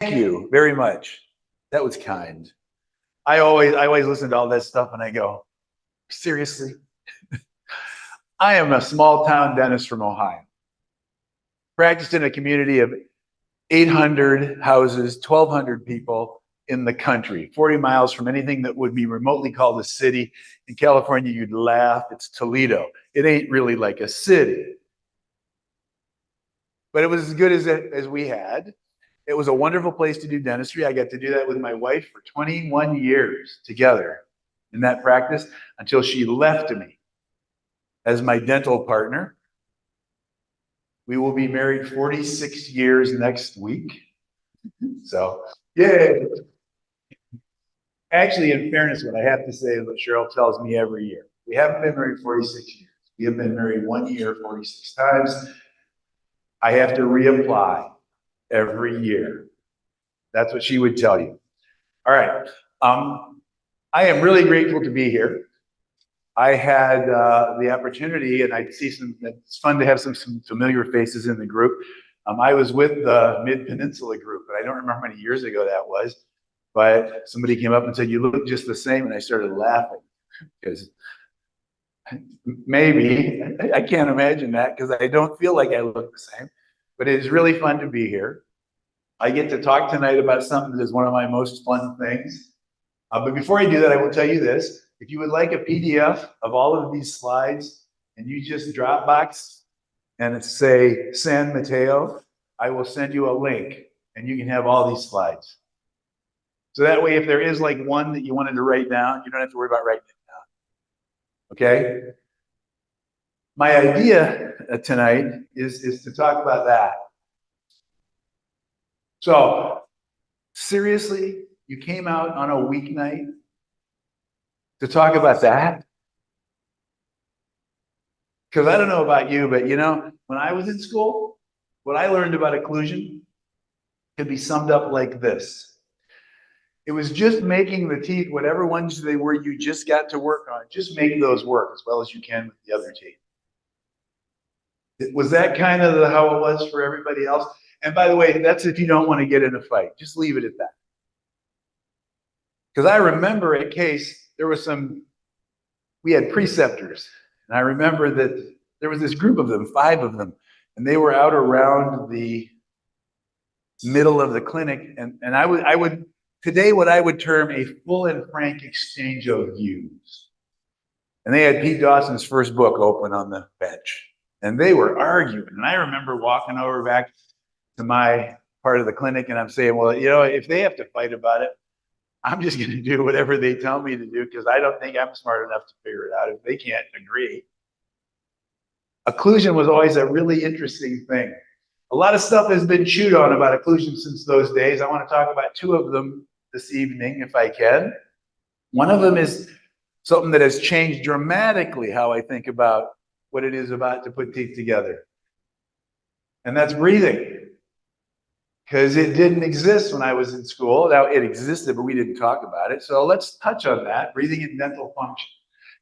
Thank you very much. That was kind. I always listen to all that stuff and I go, seriously? I am a small town dentist from Ohio. Practiced in a community of 800 houses, 1,200 people in the country, 40 miles from anything that would be remotely called a city. In California, you'd laugh. It's Toledo. It ain't really like a city. But it was as good as we had. It was a wonderful place to do dentistry. I got to do that with my wife for 21 years together in that practice until she left me as my dental partner. We will be married 46 years next week. So, yay. Actually, in fairness, what I have to say is what Cheryl tells me every year. We haven't been married 46 years. We have been married 1 year 46 times. I have to reapply every year. That's what she would tell you. All right. I am really grateful to be here. I had the opportunity, and I see it's fun to have some familiar faces in the group. I was with the Mid-Peninsula group, but I don't remember how many years ago that was. But somebody came up and said, "You look just the same," and I started laughing because maybe, I can't imagine that because I don't feel like I look the same, but it is really fun to be here. I get to talk tonight about something that is one of my most fun things. But before I do that, I will tell you this. If you would like a PDF of all of these slides and you just Dropbox and it's say San Mateo, I will send you a link and you can have all these slides. So that way, if there is like one that you wanted to write down, you don't have to worry about writing it down. Okay? My idea tonight is to talk about that. So, seriously, you came out on a weeknight to talk about that? Because I don't know about you, but you know, when I was in school, what I learned about occlusion could be summed up like this. It was just making the teeth, whatever ones they were you just got to work on, just make those work as well as you can with the other teeth. Was that kind of how it was for everybody else? And by the way, that's if you don't want to get in a fight. Just leave it at that. Because I remember at Case, we had preceptors. And I remember that there was this group of them, 5 of them, and they were out around the middle of the clinic. And I would today what I would term a full and frank exchange of views. And they had Pete Dawson's first book open on the bench. And they were arguing. And I remember walking over back to my part of the clinic and I'm saying, well, you know, if they have to fight about it, I'm just going to do whatever they tell me to do because I don't think I'm smart enough to figure it out if they can't agree. Occlusion was always a really interesting thing. A lot of stuff has been chewed on about occlusion since those days. I want to talk about 2 of them this evening, if I can. One of them is something that has changed dramatically how I think about what it is about to put teeth together. And that's breathing. Because it didn't exist when I was in school. Now, it existed, but we didn't talk about it. So let's touch on that, breathing and dental function.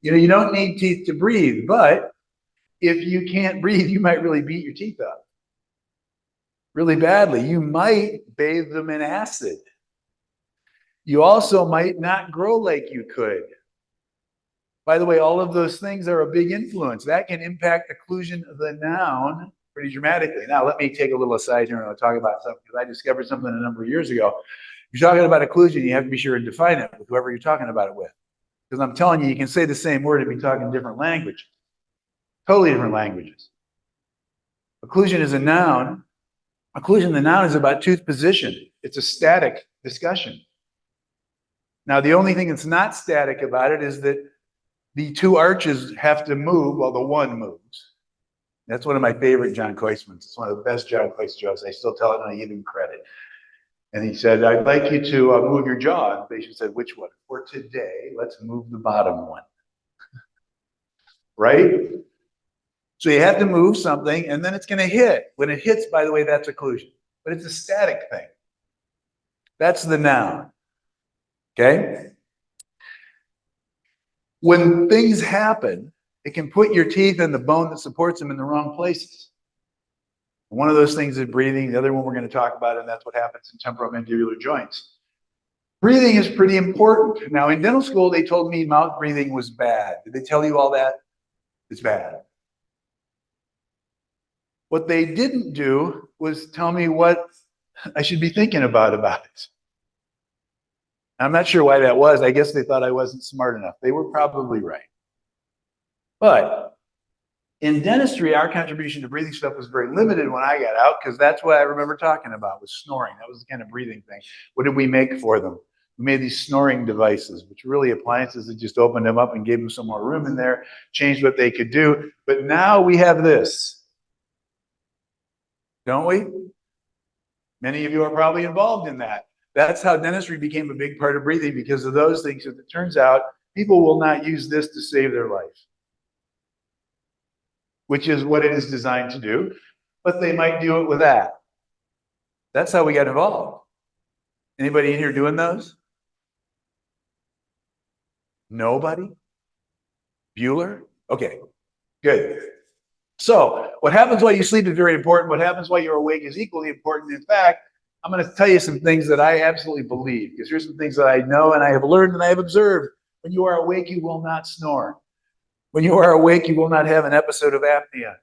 You know, you don't need teeth to breathe, but if you can't breathe, you might really beat your teeth up really badly. You might bathe them in acid. You also might not grow like you could. By the way, all of those things are a big influence. That can impact occlusion of the noun pretty dramatically. Now, let me take a little aside here and I'll talk about something because I discovered something a number of years ago. If you're talking about occlusion, you have to be sure and define it with whoever you're talking about it with. Because I'm telling you, you can say the same word and be talking different languages. Totally different languages. Occlusion is a noun. Occlusion, the noun, is about tooth position. It's a static discussion. Now, the only thing that's not static about it is that the 2 arches have to move while the one moves. That's one of my favorite John Koisman's. It's one of the best John Kois jokes. I still tell it and I give him credit. And he said, I'd like you to move your jaw. And the patient said, which one? For today, let's move the bottom one. Right? So you have to move something and then it's going to hit. When it hits, by the way, that's occlusion. But it's a static thing. That's the noun. Okay? When things happen, it can put your teeth and the bone that supports them in the wrong places. One of those things is breathing. The other one we're going to talk about, and that's what happens in temporomandibular joints. Breathing is pretty important. Now, in dental school, they told me mouth breathing was bad. Did they tell you all that? It's bad. What they didn't do was tell me what I should be thinking about it. I'm not sure why that was. I guess they thought I wasn't smart enough. They were probably right. But in dentistry, our contribution to breathing stuff was very limited when I got out, because that's what I remember talking about, was snoring. That was the kind of breathing thing. What did we make for them? We made these snoring devices, which were really appliances that just opened them up and gave them some more room in there, changed what they could do. But now we have this, don't we? Many of you are probably involved in that. That's how dentistry became a big part of breathing, because of those things. As it turns out, people will not use this to save their life, which is what it is designed to do, but they might do it with that. That's how we got involved. Anybody in here doing those? Nobody? Bueller? Okay, good. So what happens while you sleep is very important. What happens while you're awake is equally important. In fact, I'm going to tell you some things that I absolutely believe, because here's some things that I know and I have learned and I have observed. When you are awake, you will not snore. When you are awake, you will not have an episode of apnea.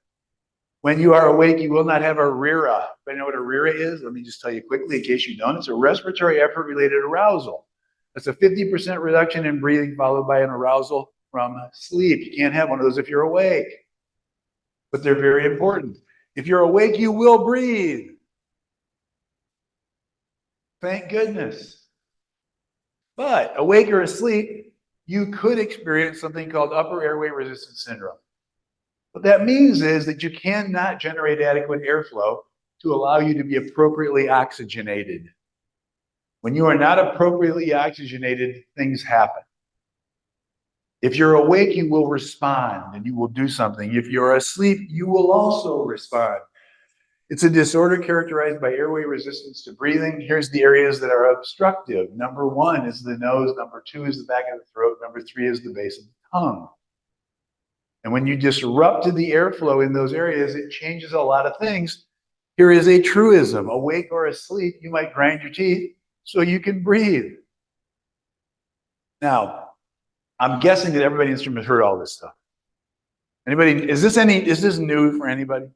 When you are awake, you will not have a RERA. Anybody know what a RERA is? Let me just tell you quickly in case you don't. It's a respiratory effort-related arousal. That's a 50% reduction in breathing followed by an arousal from sleep. You can't have one of those if you're awake, but they're very important. If you're awake, you will breathe. Thank goodness. But awake or asleep, you could experience something called upper airway resistance syndrome. What that means is that you cannot generate adequate airflow to allow you to be appropriately oxygenated. When you are not appropriately oxygenated, things happen. If you're awake, you will respond and you will do something. If you're asleep, you will also respond. It's a disorder characterized by airway resistance to breathing. Here's the areas that are obstructive. Number 1 is the nose. Number 2 is the back of the throat. Number 3 is the base of the tongue. And when you disrupt the airflow in those areas, it changes a lot of things. Here is a truism. Awake or asleep, you might grind your teeth so you can breathe. Now, I'm guessing that everybody in this room has heard all this stuff. Anybody, is this new for anybody?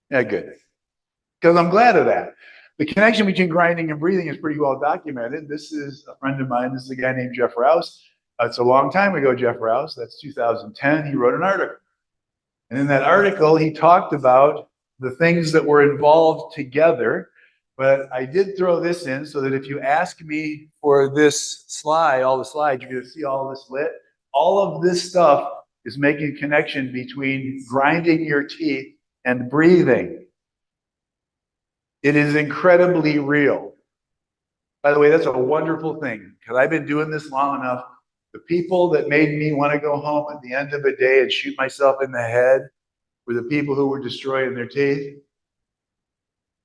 Yeah, good. Because I'm glad of that. The connection between grinding and breathing is pretty well documented. This is a friend of mine. This is a guy named Jeff Rouse. It's a long time ago, Jeff Rouse. That's 2010. He wrote an article. And in that article, he talked about the things that were involved together. But I did throw this in so that if you ask me for this slide, all the slides, you're going to see all this lit. All of this stuff is making a connection between grinding your teeth and breathing. It is incredibly real. By the way, that's a wonderful thing, because I've been doing this long enough. The people that made me want to go home at the end of a day and shoot myself in the head were the people who were destroying their teeth.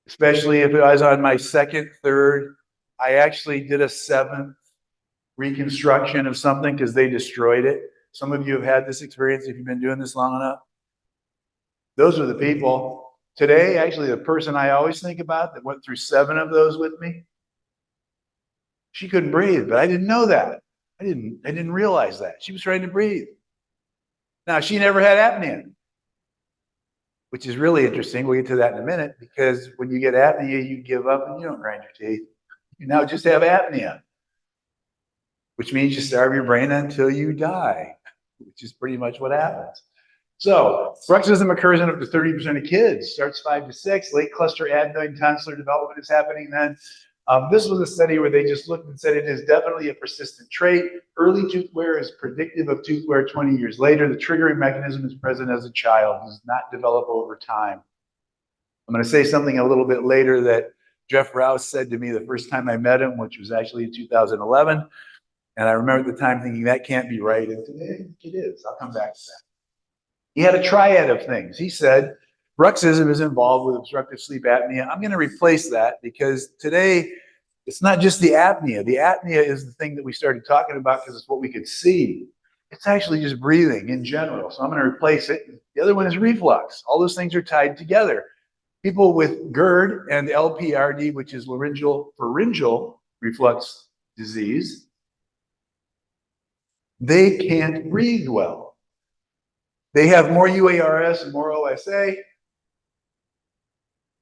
Especially if I was on my second, third. I actually did a 7th reconstruction of something because they destroyed it. Some of you have had this experience if you've been doing this long enough. Those are the people. Today, actually, the person I always think about that went through 7 of those with me, she couldn't breathe, but I didn't know that. I didn't realize that. She was trying to breathe. Now, she never had apnea, which is really interesting. We'll get to that in a minute, because when you get apnea, you give up and you don't grind your teeth. You now just have apnea, which means you starve your brain until you die, which is pretty much what happens. So bruxism occurs in up to 30% of kids, starts 5 to 6. Late cluster adenoid tonsillar development is happening then. This was a study where they just looked and said it is definitely a persistent trait. Early tooth wear is predictive of tooth wear 20 years later. The triggering mechanism is present as a child, does not develop over time. I'm going to say something a little bit later that Jeff Rouse said to me the first time I met him, which was actually in 2011. And I remember at the time thinking that can't be right. And today it is. I'll come back to that. He had a triad of things. He said, bruxism is involved with obstructive sleep apnea. I'm going to replace that, because today it's not just the apnea. The apnea is the thing that we started talking about because it's what we could see. It's actually just breathing in general. So I'm going to replace it. The other one is reflux. All those things are tied together. People with GERD and LPRD, which is laryngeal reflux disease, they can't breathe well. They have more UARS and more OSA.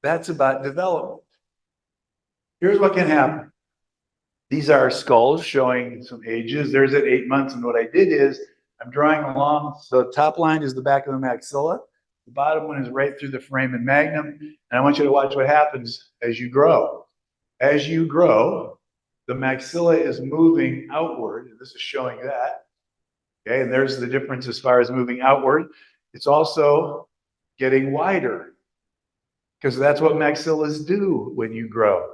That's about development. Here's what can happen. These are skulls showing some ages. There's at 8 months. And what I did is I'm drawing along. So the top line is the back of the maxilla. The bottom one is right through the foramen magnum. And I want you to watch what happens as you grow. As you grow, the maxilla is moving outward. And this is showing that. Okay, and there's the difference as far as moving outward. It's also getting wider because that's what maxillas do when you grow.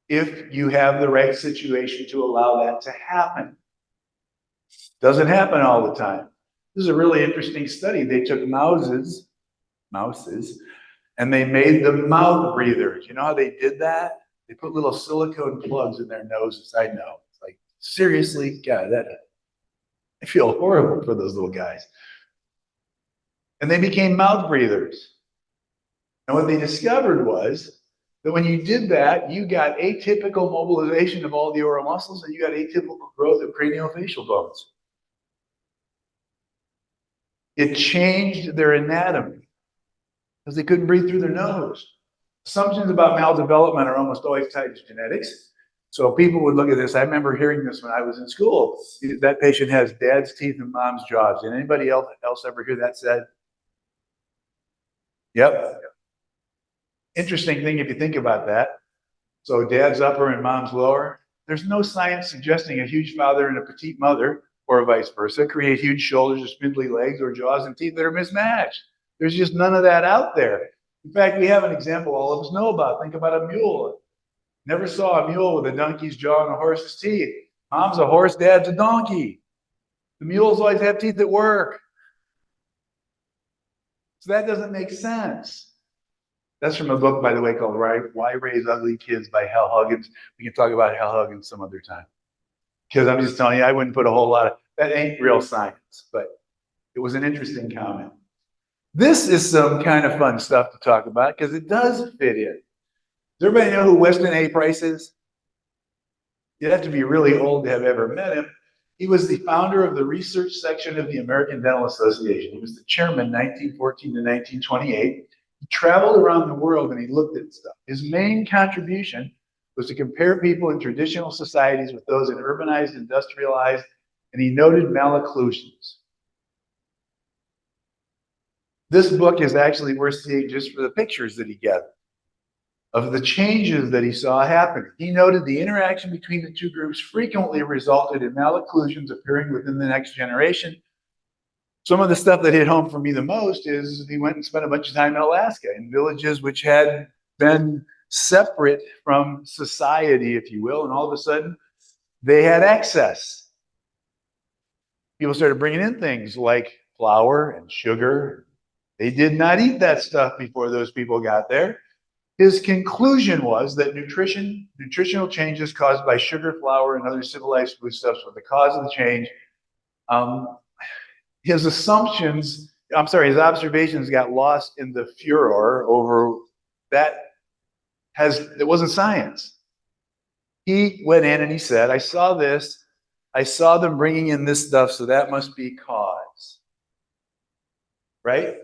If you have the right situation to allow that to happen. Doesn't happen all the time. This is a really interesting study. They took mouses, and they made them mouth breathers. You know how they did that? They put little silicone plugs in their noses. I know. It's like, seriously? God, I feel horrible for those little guys. And they became mouth breathers. And what they discovered was that when you did that, you got atypical mobilization of all the oral muscles and you got atypical growth of craniofacial bones. It changed their anatomy because they couldn't breathe through their nose. Assumptions about maldevelopment are almost always tied to genetics. So people would look at this. I remember hearing this when I was in school. That patient has dad's teeth and mom's jaws. Did anybody else ever hear that said? Yep. Interesting thing if you think about that. So dad's upper and mom's lower. There's no science suggesting a huge father and a petite mother, or vice versa, create huge shoulders or spindly legs or jaws and teeth that are mismatched. There's just none of that out there. In fact, we have an example all of us know about. Think about a mule. Never saw a mule with a donkey's jaw and a horse's teeth. Mom's a horse, dad's a donkey. The mules always have teeth that work. So that doesn't make sense. That's from a book, by the way, called Why Raise Ugly Kids by Hal Huggins. We can talk about Hal Huggins some other time. Because I'm just telling you, I wouldn't put a whole lot of, that ain't real science, but it was an interesting comment. This is some kind of fun stuff to talk about because it does fit in. Does everybody know who Weston A. Price is? You'd have to be really old to have ever met him. He was the founder of the research section of the American Dental Association. He was the chairman 1914 to 1928. He traveled around the world and he looked at stuff. His main contribution was to compare people in traditional societies with those in urbanized, industrialized, and he noted malocclusions. This book is actually worth seeing just for the pictures that he gathered of the changes that he saw happening. He noted the interaction between the two groups frequently resulted in malocclusions appearing within the next generation. Some of the stuff that hit home for me the most is he went and spent a bunch of time in Alaska in villages which had been separate from society, if you will, and all of a sudden they had access. People started bringing in things like flour and sugar. They did not eat that stuff before those people got there. His conclusion was that nutritional changes caused by sugar, flour, and other civilized foodstuffs were the cause of the change. His observations got lost in the furor over that. It wasn't science. He went in and he said, I saw this. I saw them bringing in this stuff, so that must be cause. Right?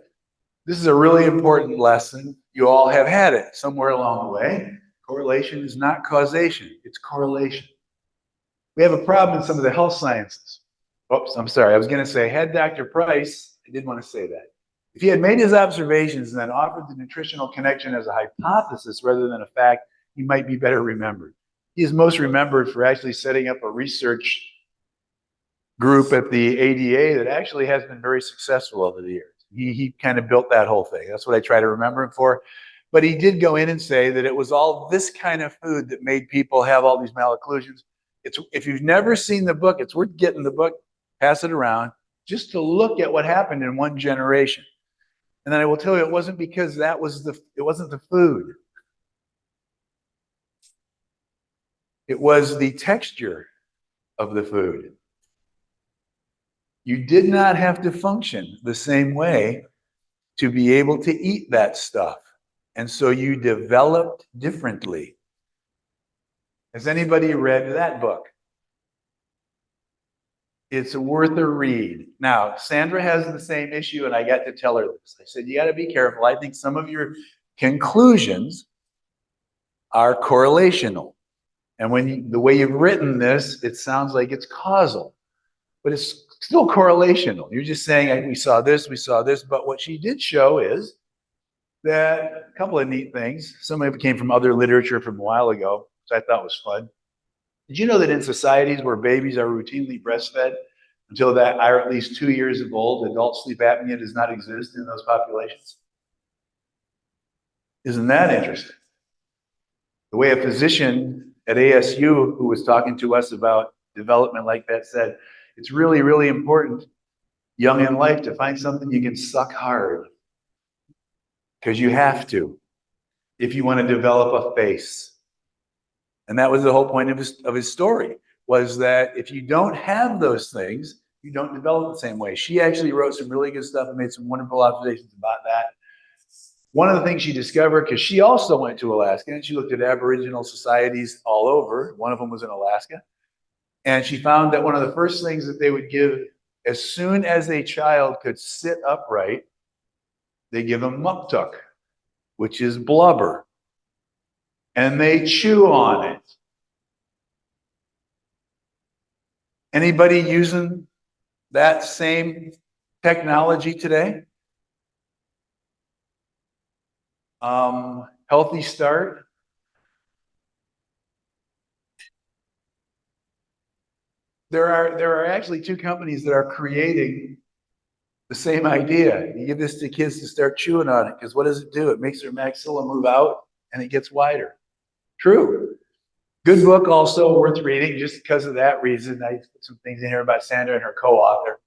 This is a really important lesson. You all have had it somewhere along the way. Correlation is not causation. It's correlation. We have a problem in some of the health sciences. Oops, I'm sorry. I was going to say, had Dr. Price, I didn't want to say that. If he had made his observations and then offered the nutritional connection as a hypothesis rather than a fact, he might be better remembered. He is most remembered for actually setting up a research group at the ADA that actually has been very successful over the years. He kind of built that whole thing. That's what I try to remember him for. But he did go in and say that it was all this kind of food that made people have all these malocclusions. If you've never seen the book, it's worth getting the book, pass it around, just to look at what happened in one generation. And then I will tell you, it wasn't because it wasn't the food. It was the texture of the food. You did not have to function the same way to be able to eat that stuff. And so you developed differently. Has anybody read that book? It's worth a read. Now, Sandra has the same issue, and I got to tell her this. I said, you got to be careful. I think some of your conclusions are correlational. And the way you've written this, it sounds like it's causal, but it's still correlational. You're just saying, we saw this. But what she did show is that a couple of neat things. Some of it came from other literature from a while ago, which I thought was fun. Did you know that in societies where babies are routinely breastfed until that are at least 2 years old, adult sleep apnea does not exist in those populations? Isn't that interesting? The way a physician at ASU who was talking to us about development like that said, it's really, really important young in life to find something you can suck hard, because you have to if you want to develop a face. And that was the whole point of his story, was that if you don't have those things, you don't develop the same way. She actually wrote some really good stuff and made some wonderful observations about that. One of the things she discovered, because she also went to Alaska and she looked at Aboriginal societies all over. One of them was in Alaska. And she found that one of the first things that they would give as soon as a child could sit upright, they give them muktuk, which is blubber. And they chew on it. Anybody using that same technology today? Healthy Start. There are actually two companies that are creating the same idea. You give this to kids to start chewing on it, because what does it do? It makes their maxilla move out and it gets wider. True. Good book, also worth reading, just because of that reason. I put some things in here about Sandra and her co-author,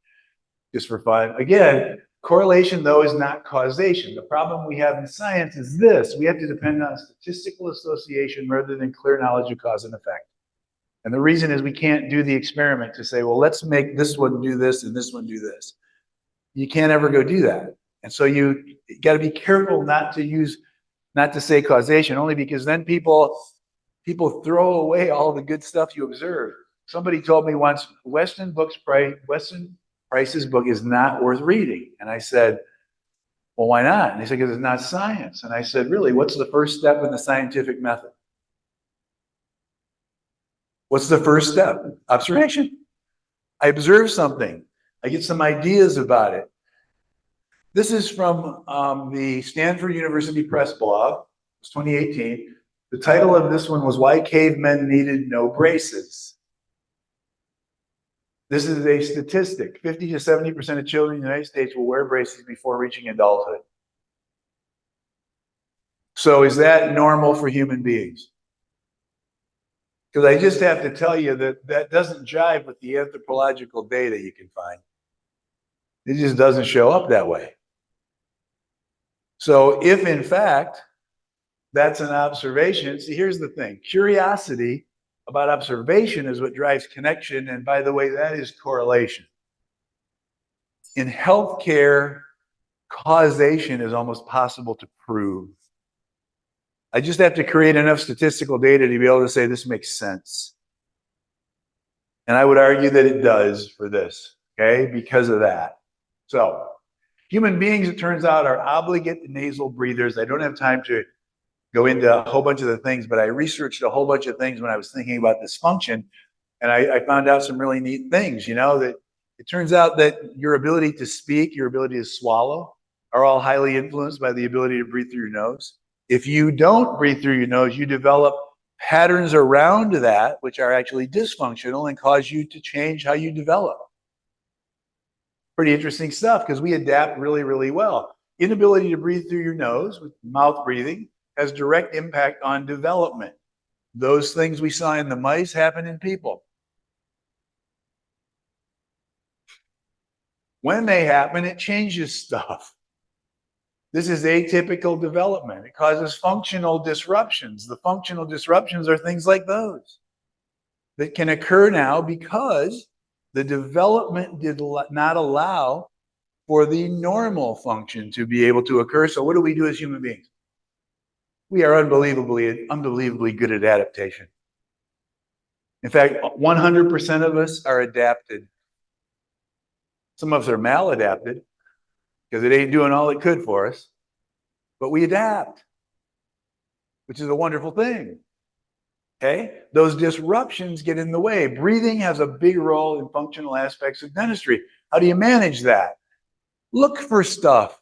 just for fun. Again, correlation, though, is not causation. The problem we have in science is this: we have to depend on statistical association rather than clear knowledge of cause and effect. And the reason is we can't do the experiment to say, well, let's make this one do this and this one do this. You can't ever go do that. And so you got to be careful not to say causation, only because then people throw away all the good stuff you observe. Somebody told me once, Weston Price's book is not worth reading. And I said, well, why not? And they said, because it's not science. And I said, really, what's the first step in the scientific method? What's the first step? Observation. I observe something. I get some ideas about it. This is from the Stanford University Press blog. It's 2018. The title of this one was Why Cavemen Needed No Braces. This is a statistic. 50 to 70% of children in the United States will wear braces before reaching adulthood. So is that normal for human beings? Because I just have to tell you that that doesn't jive with the anthropological data you can find. It just doesn't show up that way. So if in fact that's an observation, see, here's the thing. Curiosity about observation is what drives connection. And by the way, that is correlation. In healthcare, causation is almost possible to prove. I just have to create enough statistical data to be able to say this makes sense. And I would argue that it does for this, okay, because of that. So human beings, it turns out, are obligate nasal breathers. I don't have time to go into a whole bunch of the things, but I researched a whole bunch of things when I was thinking about this function. And I found out some really neat things, that it turns out that your ability to speak, your ability to swallow are all highly influenced by the ability to breathe through your nose. If you don't breathe through your nose, you develop patterns around that, which are actually dysfunctional and cause you to change how you develop. Pretty interesting stuff, because we adapt really, really well. Inability to breathe through your nose with mouth breathing has direct impact on development. Those things we saw in the mice happen in people. When they happen, it changes stuff. This is atypical development. It causes functional disruptions. The functional disruptions are things like those that can occur now because the development did not allow for the normal function to be able to occur. So what do we do as human beings? We are unbelievably good at adaptation. In fact, 100% of us are adapted. Some of us are maladapted because it ain't doing all it could for us, but we adapt, which is a wonderful thing. Okay? Those disruptions get in the way. Breathing has a big role in functional aspects of dentistry. How do you manage that? Look for stuff.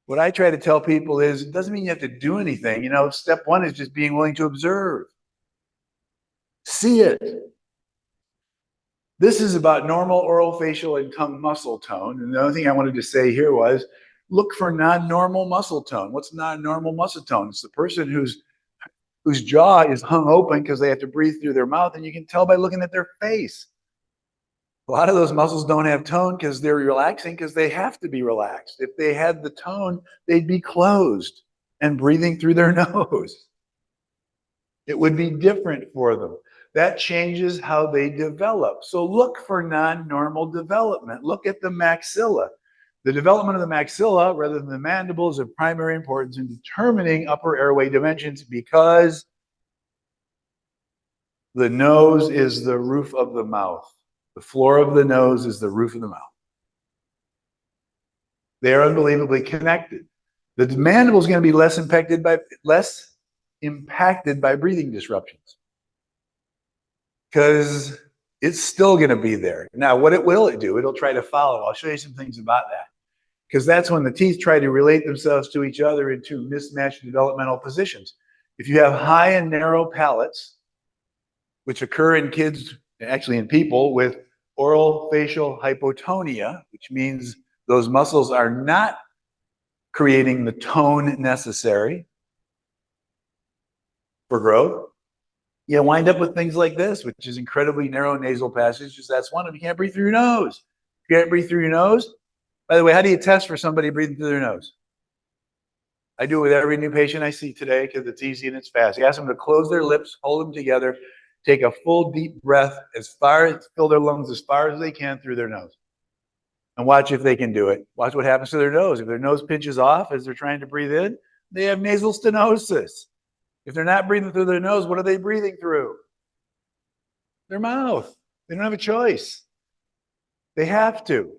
What I try to tell people is it doesn't mean you have to do anything. You know, step one is just being willing to observe. See it. This is about normal oral, facial, and tongue muscle tone. And the other thing I wanted to say here was look for non-normal muscle tone. What's non-normal muscle tone? It's the person whose jaw is hung open because they have to breathe through their mouth, and you can tell by looking at their face. A lot of those muscles don't have tone because they're relaxing because they have to be relaxed. If they had the tone, they'd be closed and breathing through their nose. It would be different for them. That changes how they develop. So look for non-normal development. Look at the maxilla. The development of the maxilla, rather than the mandible, is of primary importance in determining upper airway dimensions because the nose is the roof of the mouth. The floor of the nose is the roof of the mouth. They are unbelievably connected. The mandible is going to be less impacted by breathing disruptions because it's still going to be there. Now, what will it do? It'll try to follow. I'll show you some things about that because that's when the teeth try to relate themselves to each other into mismatched developmental positions. If you have high and narrow palates, which occur in kids, actually in people with oral facial hypotonia, which means those muscles are not creating the tone necessary for growth, you wind up with things like this, which is incredibly narrow nasal passages. That's one of them. You can't breathe through your nose. You can't breathe through your nose. By the way, how do you test for somebody breathing through their nose? I do it with every new patient I see today because it's easy and it's fast. You ask them to close their lips, hold them together, take a full deep breath fill their lungs as far as they can through their nose. And watch if they can do it. Watch what happens to their nose. If their nose pinches off as they're trying to breathe in, they have nasal stenosis. If they're not breathing through their nose, what are they breathing through? Their mouth. They don't have a choice. They have to.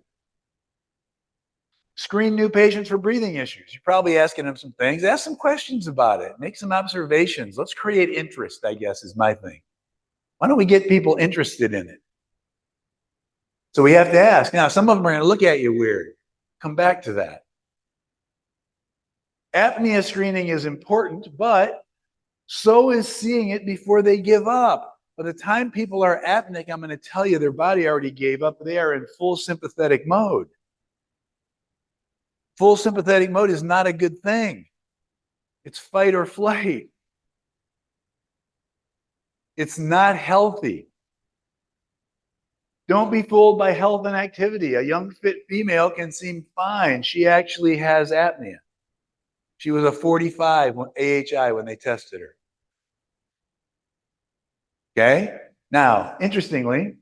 Screen new patients for breathing issues. You're probably asking them some things. Ask some questions about it. Make some observations. Let's create interest, I guess, is my thing. Why don't we get people interested in it? So we have to ask. Now, some of them are going to look at you weird. Come back to that. Apnea screening is important, but so is seeing it before they give up. By the time people are apneic, I'm going to tell you their body already gave up. They are in full sympathetic mode. Full sympathetic mode is not a good thing. It's fight or flight. It's not healthy. Don't be fooled by health and activity. A young, fit female can seem fine. She actually has apnea. She was a 45 AHI when they tested her. Okay? Now, interestingly,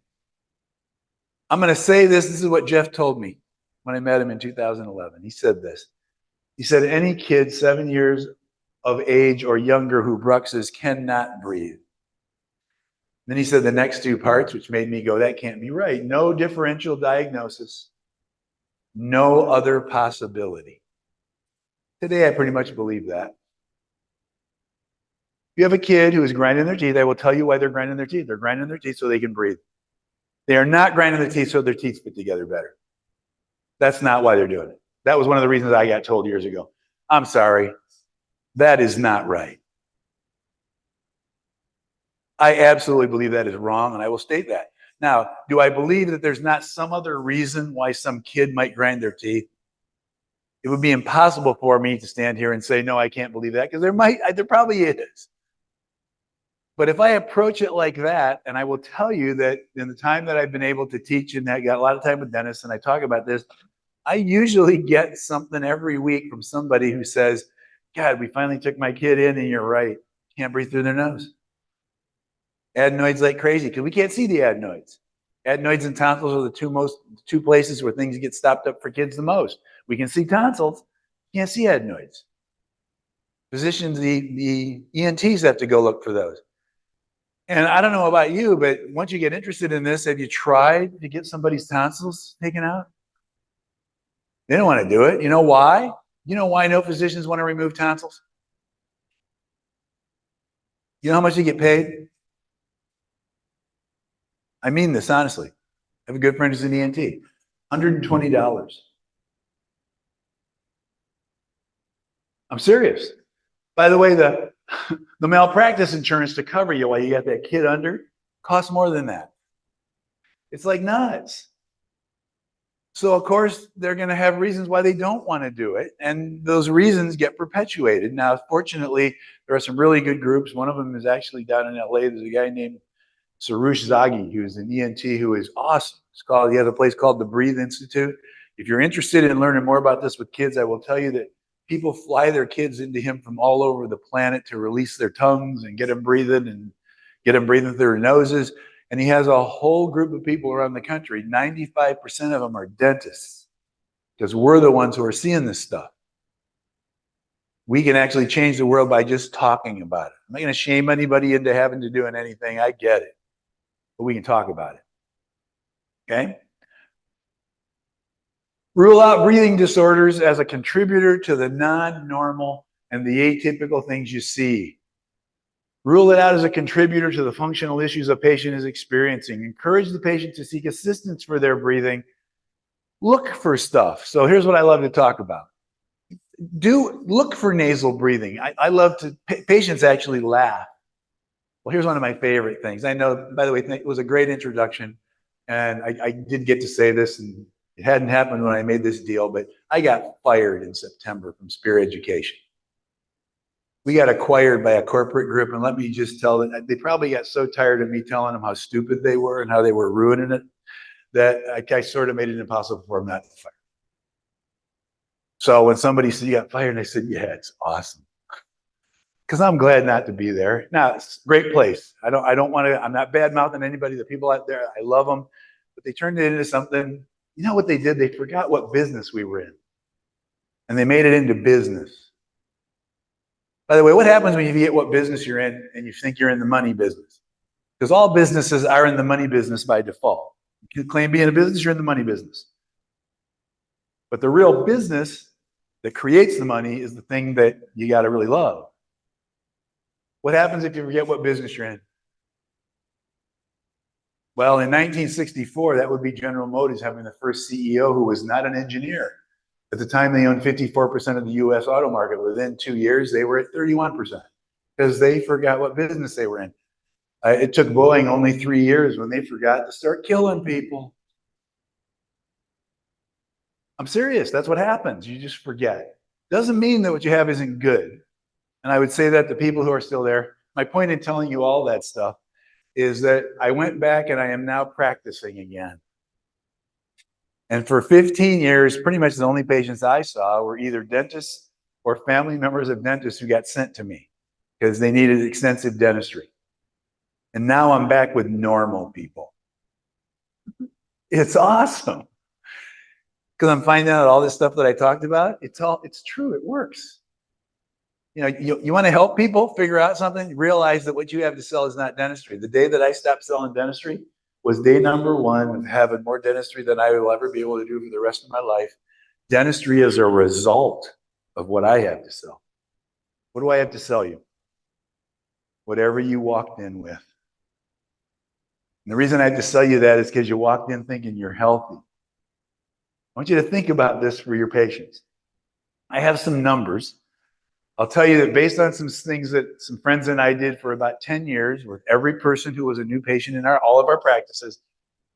I'm going to say this. This is what Jeff told me when I met him in 2011. He said this. He said, any kid 7 years of age or younger who bruxes cannot breathe. Then he said the next two parts, which made me go, that can't be right. No differential diagnosis, no other possibility. Today, I pretty much believe that. If you have a kid who is grinding their teeth, I will tell you why they're grinding their teeth. They're grinding their teeth so they can breathe. They are not grinding their teeth so their teeth fit together better. That's not why they're doing it. That was one of the reasons I got told years ago. I'm sorry. That is not right. I absolutely believe that is wrong, and I will state that. Now, do I believe that there's not some other reason why some kid might grind their teeth? It would be impossible for me to stand here and say, no, I can't believe that, because there probably is. But if I approach it like that, and I will tell you that in the time that I've been able to teach and I got a lot of time with dentists and I talk about this, I usually get something every week from somebody who says, God, we finally took my kid in and you're right. Can't breathe through their nose. Adenoids like crazy because we can't see the adenoids. Adenoids and tonsils are the two places where things get stopped up for kids the most. We can see tonsils, can't see adenoids. Physicians, the ENTs have to go look for those. And I don't know about you, but once you get interested in this, have you tried to get somebody's tonsils taken out? They don't want to do it. You know why? You know why no physicians want to remove tonsils? You know how much they get paid? I mean this honestly. I have a good friend who's an ENT. $120. I'm serious. By the way, the malpractice insurance to cover you while you got that kid under costs more than that. It's like nuts. So of course they're going to have reasons why they don't want to do it, and those reasons get perpetuated. Now, fortunately, there are some really good groups. One of them is actually down in LA. There's a guy named Sarush Zagi, who's an ENT who is awesome. He has a place called the Breathe Institute. If you're interested in learning more about this with kids, I will tell you that people fly their kids into him from all over the planet to release their tongues and get them breathing through their noses. And he has a whole group of people around the country. 95% of them are dentists, because we're the ones who are seeing this stuff. We can actually change the world by just talking about it. I'm not going to shame anybody into having to doing anything. I get it. But we can talk about it. Okay? Rule out breathing disorders as a contributor to the non-normal and the atypical things you see. Rule it out as a contributor to the functional issues a patient is experiencing. Encourage the patient to seek assistance for their breathing. Look for stuff. So here's what I love to talk about. Look for nasal breathing. I love to, patients actually laugh. Well, here's one of my favorite things. I know, by the way, it was a great introduction, and I did get to say this, and it hadn't happened when I made this deal, but I got fired in September from Spear Education. We got acquired by a corporate group, and let me just tell them, they probably got so tired of me telling them how stupid they were and how they were ruining it, that I sort of made it impossible for them not to fire. So when somebody said, you got fired, and I said, yeah, it's awesome. Because I'm glad not to be there. Now, it's a great place. I don't want to, I'm not bad mouthing anybody. The people out there, I love them, but they turned it into something. You know what they did? They forgot what business we were in, and they made it into business. By the way, what happens when you forget what business you're in and you think you're in the money business? Because all businesses are in the money business by default. You claim being a business, you're in the money business. But the real business that creates the money is the thing that you got to really love. What happens if you forget what business you're in? Well, in 1964, that would be General Motors having the first CEO who was not an engineer. At the time, they owned 54% of the US auto market. Within 2 years, they were at 31% because they forgot what business they were in. It took Boeing only 3 years when they forgot to start killing people. I'm serious. That's what happens. You just forget. Doesn't mean that what you have isn't good. And I would say that to people who are still there. My point in telling you all that stuff is that I went back and I am now practicing again. And for 15 years, pretty much the only patients I saw were either dentists or family members of dentists who got sent to me because they needed extensive dentistry. And now I'm back with normal people. It's awesome. Because I'm finding out all this stuff that I talked about, it's true, it works. You know, you want to help people figure out something, realize that what you have to sell is not dentistry. The day that I stopped selling dentistry was day number one of having more dentistry than I will ever be able to do for the rest of my life. Dentistry is a result of what I have to sell. What do I have to sell you? Whatever you walked in with. And the reason I have to sell you that is because you walked in thinking you're healthy. I want you to think about this for your patients. I have some numbers. I'll tell you that based on some things that some friends and I did for about 10 years with every person who was a new patient in all of our practices,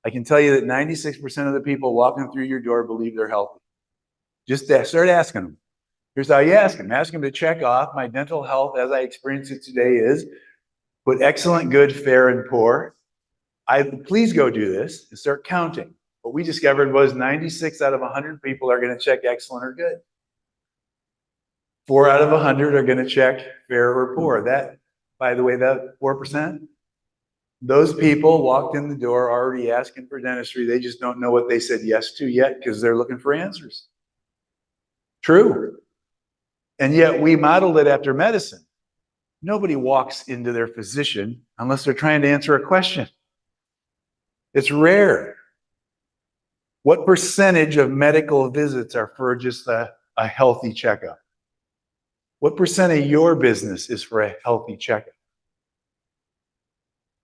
I can tell you that 96% of the people walking through your door believe they're healthy. Just start asking them. Here's how you ask them. Ask them to check off my dental health as I experience it today is, put excellent, good, fair, and poor. Please go do this and start counting. What we discovered was 96 out of 100 people are going to check excellent or good. 4 out of 100 are going to check fair or poor. That, by the way, that 4%, Those people walked in the door already asking for dentistry. They just don't know what they said yes to yet because they're looking for answers. True. And yet we modeled it after medicine. Nobody walks into their physician unless they're trying to answer a question. It's rare. What percentage of medical visits are for just a healthy checkup? What percent of your business is for a healthy checkup?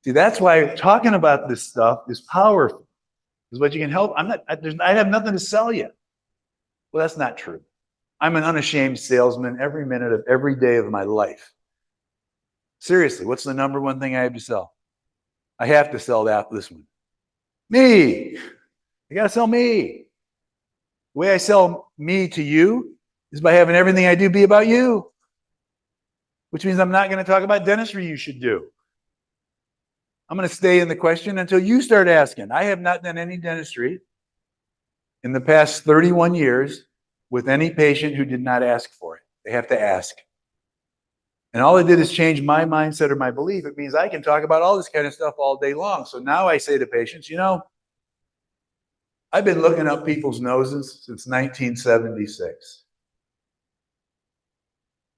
See, that's why talking about this stuff is powerful. Is what you can help. I have nothing to sell you. Well, that's not true. I'm an unashamed salesman every minute of every day of my life. Seriously, what's the number one thing I have to sell? I have to sell this one. Me. I got to sell me. The way I sell me to you is by having everything I do be about you, which means I'm not going to talk about dentistry you should do. I'm going to stay in the question until you start asking. I have not done any dentistry in the past 31 years with any patient who did not ask for it. They have to ask. And all it did is change my mindset or my belief. It means I can talk about all this kind of stuff all day long. So now I say to patients, I've been looking up people's noses since 1976.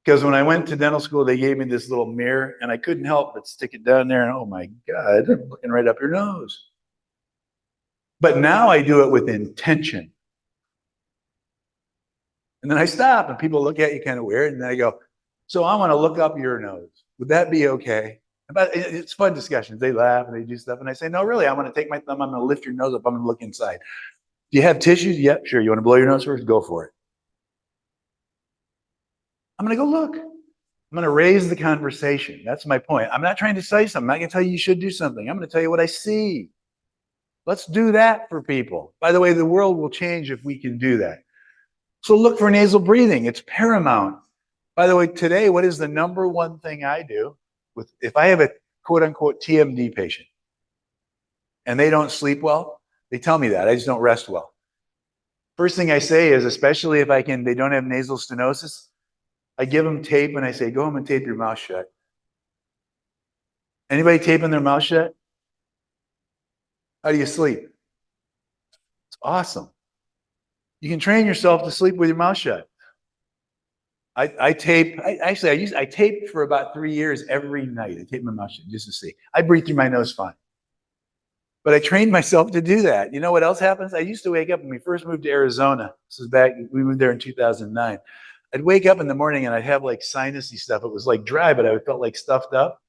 Because when I went to dental school, they gave me this little mirror, and I couldn't help but stick it down there, and oh my God, I'm looking right up your nose. But now I do it with intention. And then I stop, and people look at you kind of weird, and then I go, so I want to look up your nose. Would that be okay? It's fun discussions. They laugh, and they do stuff, and I say, no, really, I'm going to take my thumb, I'm going to lift your nose up, I'm going to look inside. Do you have tissues? Yep, sure. You want to blow your nose first? Go for it. I'm going to go look. I'm going to raise the conversation. That's my point. I'm not trying to say something. I'm not going to tell you should do something. I'm going to tell you what I see. Let's do that for people. By the way, the world will change if we can do that. So look for nasal breathing. It's paramount. By the way, today, what is the number one thing I do if I have a quote unquote TMD patient and they don't sleep well? They tell me that. I just don't rest well. First thing I say is, especially if they don't have nasal stenosis, I give them tape and I say, go home and tape your mouth shut. Anybody taping their mouth shut? How do you sleep? It's awesome. You can train yourself to sleep with your mouth shut. I taped for about 3 years every night. I taped my mouth shut just to see. I breathe through my nose fine. But I trained myself to do that. You know what else happens? I used to wake up when we first moved to Arizona. This is we moved there in 2009. I'd wake up in the morning and I'd have like sinusy stuff. It was like dry, but I felt like stuffed up.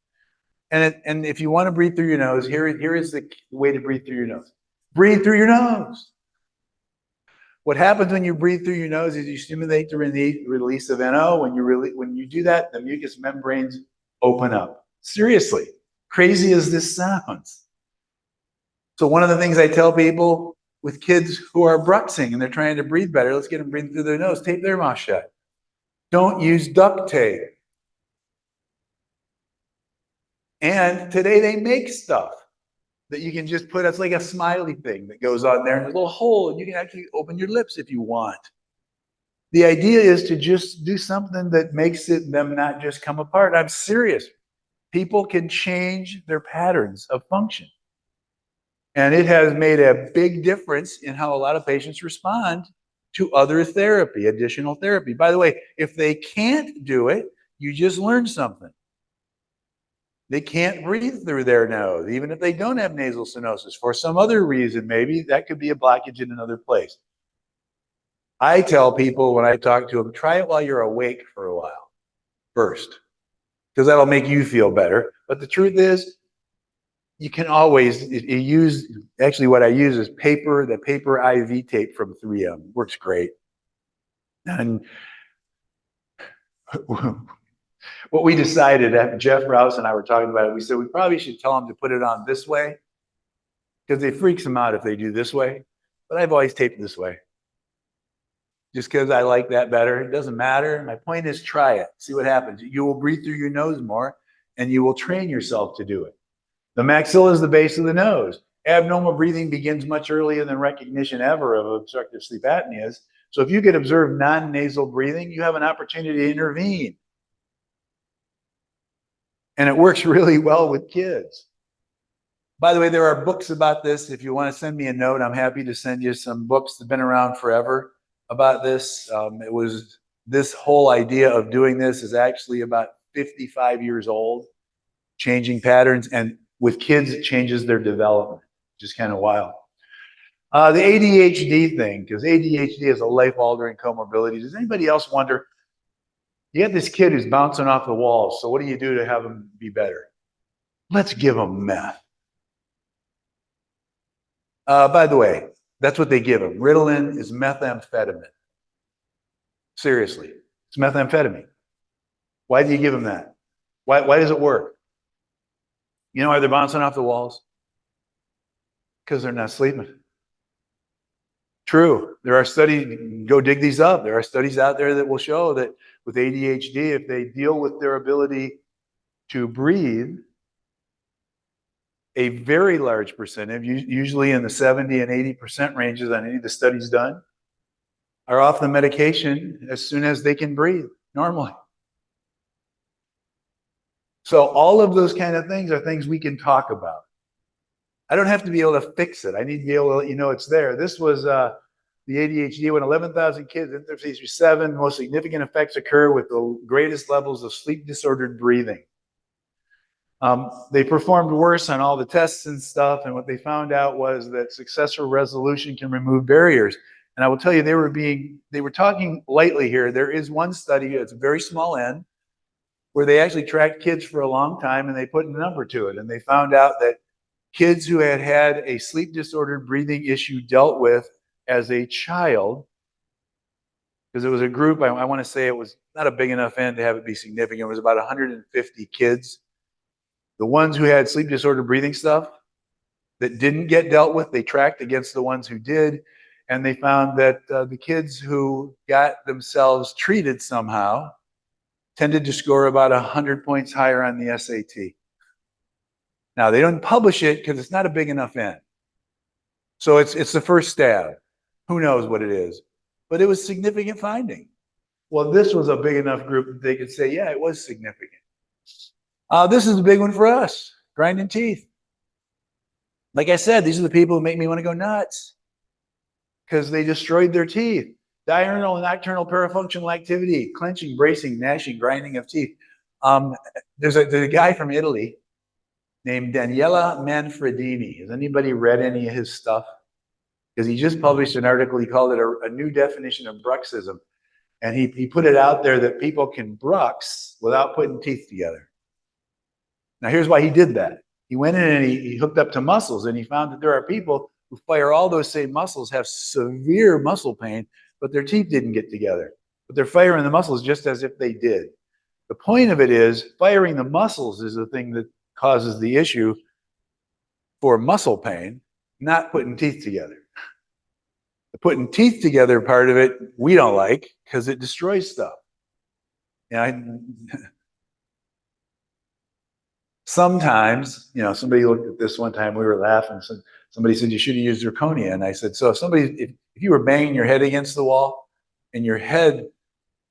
And if you want to breathe through your nose, here is the way to breathe through your nose. Breathe through your nose. What happens when you breathe through your nose is you stimulate the release of NO. When you do that, the mucous membranes open up. Seriously, crazy as this sounds. So one of the things I tell people with kids who are bruxing and they're trying to breathe better, let's get them breathing through their nose, tape their mouth shut. Don't use duct tape. And today they make stuff that you can just put, it's like a smiley thing that goes on there and there's a little hole and you can actually open your lips if you want. The idea is to just do something that makes them not just come apart. I'm serious. People can change their patterns of function. And it has made a big difference in how a lot of patients respond to other therapy, additional therapy. By the way, if they can't do it, you just learned something. They can't breathe through their nose, even if they don't have nasal stenosis. For some other reason, maybe that could be a blockage in another place. I tell people when I talk to them, try it while you're awake for a while first, because that'll make you feel better. But the truth is, you can always actually what I use is the paper IV tape from 3M. Works great. And what we decided, after Jeff Rouse and I were talking about it, we said we probably should tell them to put it on this way because it freaks them out if they do this way. But I've always taped this way just because I like that better. It doesn't matter. My point is try it. See what happens. You will breathe through your nose more and you will train yourself to do it. The maxilla is the base of the nose. Abnormal breathing begins much earlier than recognition ever of obstructive sleep apneas. So if you can observe non-nasal breathing, you have an opportunity to intervene. And it works really well with kids. By the way, there are books about this. If you want to send me a note, I'm happy to send you some books that have been around forever about this. This whole idea of doing this is actually about 55 years old, changing patterns. And with kids, it changes their development, which is kind of wild. The ADHD thing, because ADHD is a life-altering comorbidity. Does anybody else wonder, you got this kid who's bouncing off the walls, so what do you do to have him be better? Let's give him meth. By the way, that's what they give him. Ritalin is methamphetamine. Seriously, it's methamphetamine. Why do you give him that? Why does it work? You know why they're bouncing off the walls? Because they're not sleeping. True. There are studies, go dig these up. There are studies out there that will show that with ADHD, if they deal with their ability to breathe, a very large percentage, usually in the 70 and 80% ranges on any of the studies done, are off the medication as soon as they can breathe normally. So all of those kind of things are things we can talk about. I don't have to be able to fix it. I need to be able to let you know it's there. This was the ADHD when 11,000 kids, interface through 7, most significant effects occur with the greatest levels of sleep disordered breathing. They performed worse on all the tests and stuff, and what they found out was that successful resolution can remove barriers. And I will tell you, they were talking lightly here. There is one study, it's a very small n, where they actually tracked kids for a long time and they put a number to it. And they found out that kids who had had a sleep disordered breathing issue dealt with as a child, because it was a group, I want to say it was not a big enough n to have it be significant. It was about 150 kids. The ones who had sleep disordered breathing stuff that didn't get dealt with, they tracked against the ones who did. And they found that the kids who got themselves treated somehow tended to score about 100 points higher on the SAT. Now, they don't publish it because it's not a big enough n. So it's the first stab. Who knows what it is? But it was significant finding. Well, this was a big enough group that they could say, yeah, it was significant. This is a big one for us, grinding teeth. Like I said, these are the people who make me want to go nuts because they destroyed their teeth. Diurnal and nocturnal parafunctional activity, clenching, bracing, gnashing, grinding of teeth. There's a guy from Italy named Daniele Manfredini. Has anybody read any of his stuff? Because he just published an article, he called it a new definition of bruxism. And he put it out there that people can brux without putting teeth together. Now, here's why he did that. He went in and he hooked up to muscles, and he found that there are people who fire all those same muscles, have severe muscle pain, but their teeth didn't get together. But they're firing the muscles just as if they did. The point of it is, firing the muscles is the thing that causes the issue for muscle pain, not putting teeth together. The putting teeth together part of it, we don't like because it destroys stuff. Sometimes, somebody looked at this one time, we were laughing, somebody said you should have used zirconia. And I said, so if you were banging your head against the wall and your head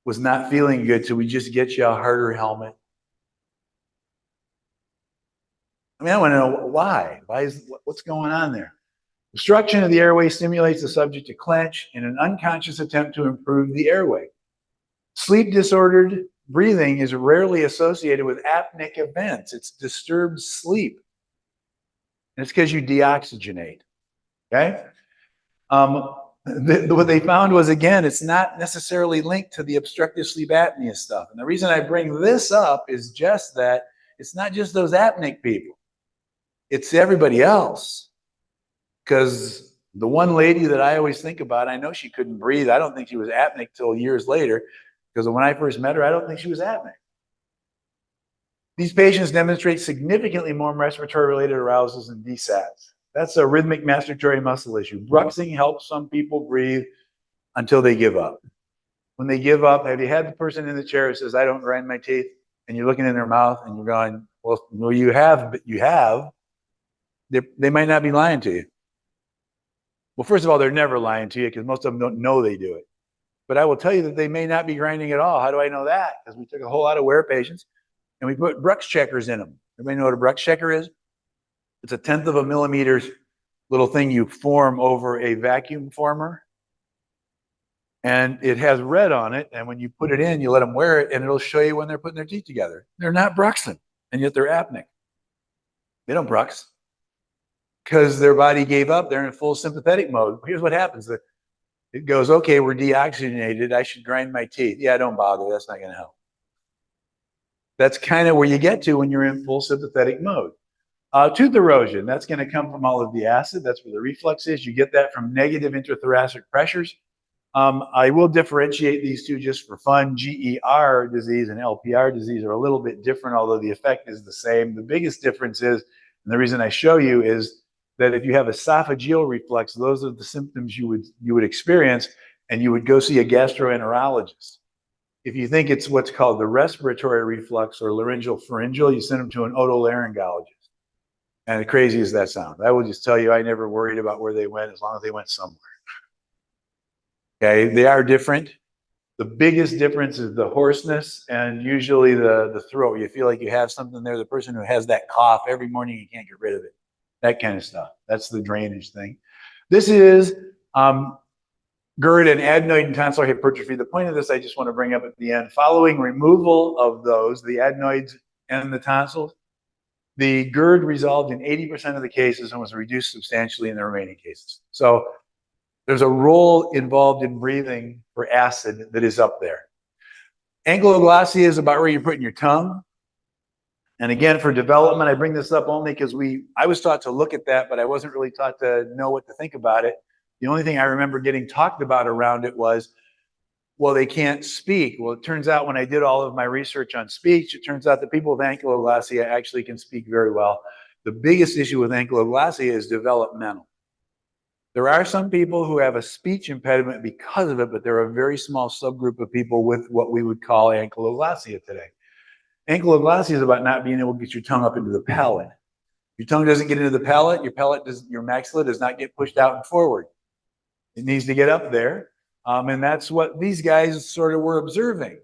was not feeling good, so we just get you a harder helmet? I mean, I want to know why. What's going on there? Obstruction of the airway stimulates the subject to clench in an unconscious attempt to improve the airway. Sleep disordered breathing is rarely associated with apneic events. It's disturbed sleep. And it's because you deoxygenate. Okay? What they found was, again, it's not necessarily linked to the obstructive sleep apnea stuff. And the reason I bring this up is just that it's not just those apneic people. It's everybody else. Because the one lady that I always think about, I know she couldn't breathe. I don't think she was apneic till years later. Because when I first met her, I don't think she was apneic. These patients demonstrate significantly more respiratory-related arousals and DSATs. That's a rhythmic masturbatory muscle issue. Bruxing helps some people breathe until they give up. When they give up, have you had the person in the chair who says, I don't grind my teeth, and you're looking in their mouth and you're going, well, you have, but you have. They might not be lying to you. Well, first of all, they're never lying to you because most of them don't know they do it. But I will tell you that they may not be grinding at all. How do I know that? Because we took a whole lot of wear patients and we put Brux checkers in them. Everybody know what a Brux checker is? It's a 1/10 of a millimeter little thing you form over a vacuum former. And it has red on it. And when you put it in, you let them wear it, and it'll show you when they're putting their teeth together. They're not bruxing, and yet they're apneic. They don't brux because their body gave up. They're in full sympathetic mode. Here's what happens. It goes, okay, we're deoxygenated. I should grind my teeth. Yeah, don't bother. That's not going to help. That's kind of where you get to when you're in full sympathetic mode. Tooth erosion, that's going to come from all of the acid. That's where the reflux is. You get that from negative intrathoracic pressures. I will differentiate these two just for fun. GER disease and LPR disease are a little bit different, although the effect is the same. The biggest difference is, and the reason I show you is that if you have esophageal reflux, those are the symptoms you would experience, and you would go see a gastroenterologist. If you think it's what's called the respiratory reflux or laryngeal pharyngeal, you send them to an otolaryngologist. And crazy as that sounds, I will just tell you, I never worried about where they went as long as they went somewhere. Okay, they are different. The biggest difference is the hoarseness and usually the throat. You feel like you have something there. The person who has that cough every morning, you can't get rid of it. That kind of stuff. That's the drainage thing. This is GERD and adenoid and tonsillar hypertrophy. The point of this I just want to bring up at the end. Following removal of those, the adenoids and the tonsils, the GERD resolved in 80% of the cases and was reduced substantially in the remaining cases. So there's a role involved in breathing for acid that is up there. Ankyloglossia is about where you're putting your tongue. And again, for development, I bring this up only because I was taught to look at that, but I wasn't really taught to know what to think about it. The only thing I remember getting talked about around it was, well, they can't speak. Well, it turns out when I did all of my research on speech, it turns out that people with ankyloglossia actually can speak very well. The biggest issue with ankyloglossia is developmental. There are some people who have a speech impediment because of it, but there are a very small subgroup of people with what we would call ankyloglossia today. Ankyloglossia is about not being able to get your tongue up into the palate. Your tongue doesn't get into the palate, your maxilla does not get pushed out and forward. It needs to get up there. And that's what these guys sort of were observing.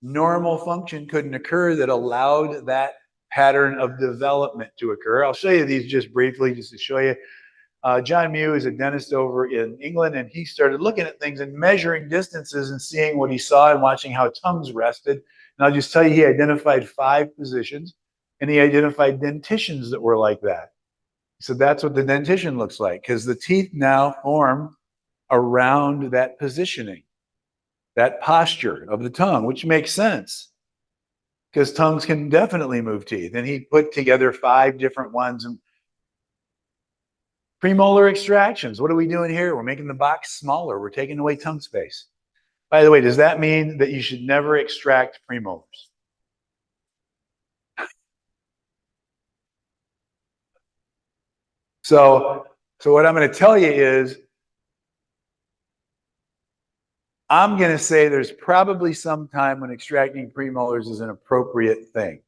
Normal function couldn't occur that allowed that pattern of development to occur. I'll show you these just briefly, just to show you. John Mew is a dentist over in England, and he started looking at things and measuring distances and seeing what he saw and watching how tongues rested. And I'll just tell you, he identified 5 positions, and he identified dentitions that were like that. So that's what the dentition looks like, because the teeth now form around that positioning, that posture of the tongue, which makes sense because tongues can definitely move teeth. And he put together 5 different ones. And premolar extractions, what are we doing here? We're making the box smaller. We're taking away tongue space. By the way, does that mean that you should never extract premolars? So what I'm going to tell you is, I'm going to say there's probably some time when extracting premolars is an appropriate thing.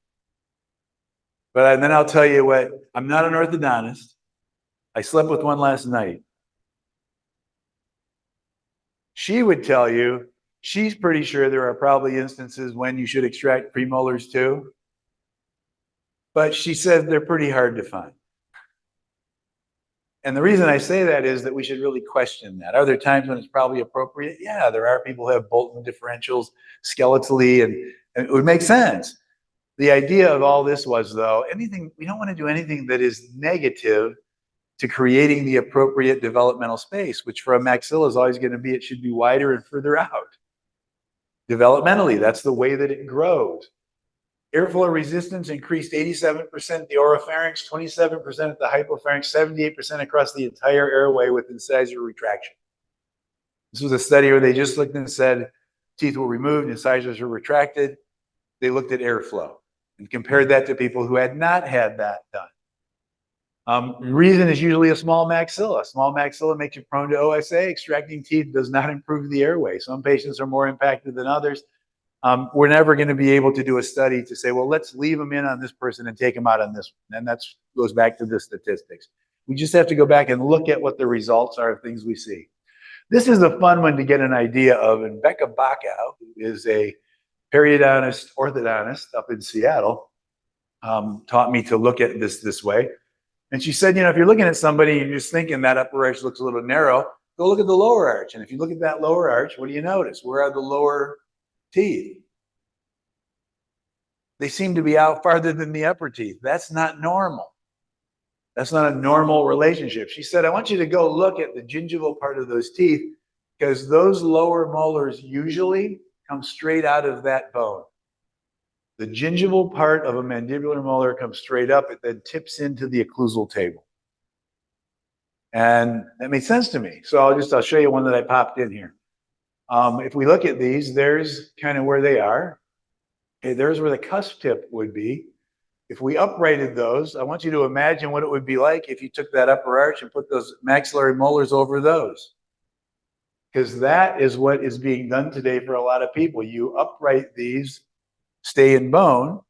But then I'll tell you what, I'm not an orthodontist. I slept with one last night. She would tell you she's pretty sure there are probably instances when you should extract premolars too. But she says they're pretty hard to find. And the reason I say that is that we should really question that. Are there times when it's probably appropriate? Yeah, there are people who have Bolton differentials skeletally, and it would make sense. The idea of all this was, though, we don't want to do anything that is negative to creating the appropriate developmental space, which for a maxilla is always going to be, it should be wider and further out. Developmentally, that's the way that it grows. Airflow resistance increased 87% at the oropharynx, 27% at the hypopharynx, 78% across the entire airway with incisor retraction. This was a study where they just looked and said teeth were removed, incisors were retracted. They looked at airflow and compared that to people who had not had that done. Reason is usually a small maxilla. Small maxilla makes you prone to OSA. Extracting teeth does not improve the airway. Some patients are more impacted than others. We're never going to be able to do a study to say, well, let's leave them in on this person and take them out on this one. And that goes back to the statistics. We just have to go back and look at what the results are of things we see. This is a fun one to get an idea of. And Becca Bacow, who is a periodontist orthodontist up in Seattle, taught me to look at this way. And she said, if you're looking at somebody and you're just thinking that upper arch looks a little narrow, go look at the lower arch. And if you look at that lower arch, what do you notice? Where are the lower teeth? They seem to be out farther than the upper teeth. That's not normal. That's not a normal relationship. She said, I want you to go look at the gingival part of those teeth because those lower molars usually come straight out of that bone. The gingival part of a mandibular molar comes straight up. It then tips into the occlusal table. And that made sense to me. So I'll show you one that I popped in here. If we look at these, there's kind of where they are. Okay, there's where the cusp tip would be. If we uprighted those, I want you to imagine what it would be like if you took that upper arch and put those maxillary molars over those. Because that is what is being done today for a lot of people. You upright these, stay in bone,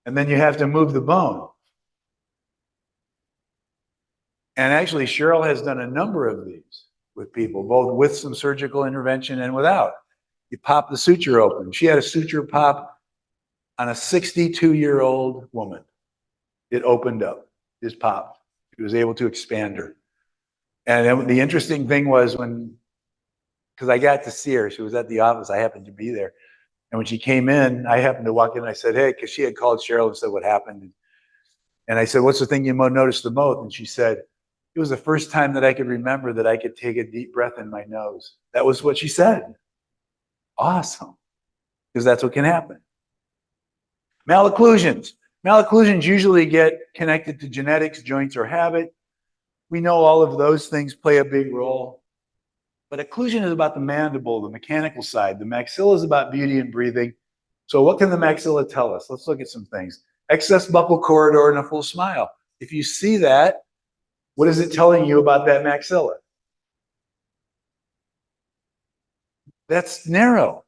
and then you have to move the bone. And actually, Cheryl has done a number of these with people, both with some surgical intervention and without. You pop the suture open. She had a suture pop on a 62-year-old woman. It opened up, just popped. She was able to expand her. And the interesting thing was because I got to see her, she was at the office, I happened to be there. And when she came in, I happened to walk in and I said, hey, because she had called Cheryl and said what happened. And I said, what's the thing you noticed the most? And she said, it was the first time that I could remember that I could take a deep breath in my nose. That was what she said. Awesome. Because that's what can happen. Malocclusions. Malocclusions usually get connected to genetics, joints, or habit. We know all of those things play a big role. But occlusion is about the mandible, the mechanical side. The maxilla is about beauty and breathing. So what can the maxilla tell us? Let's look at some things. Excess buccal corridor and a full smile. If you see that, what is it telling you about that maxilla? That's narrow.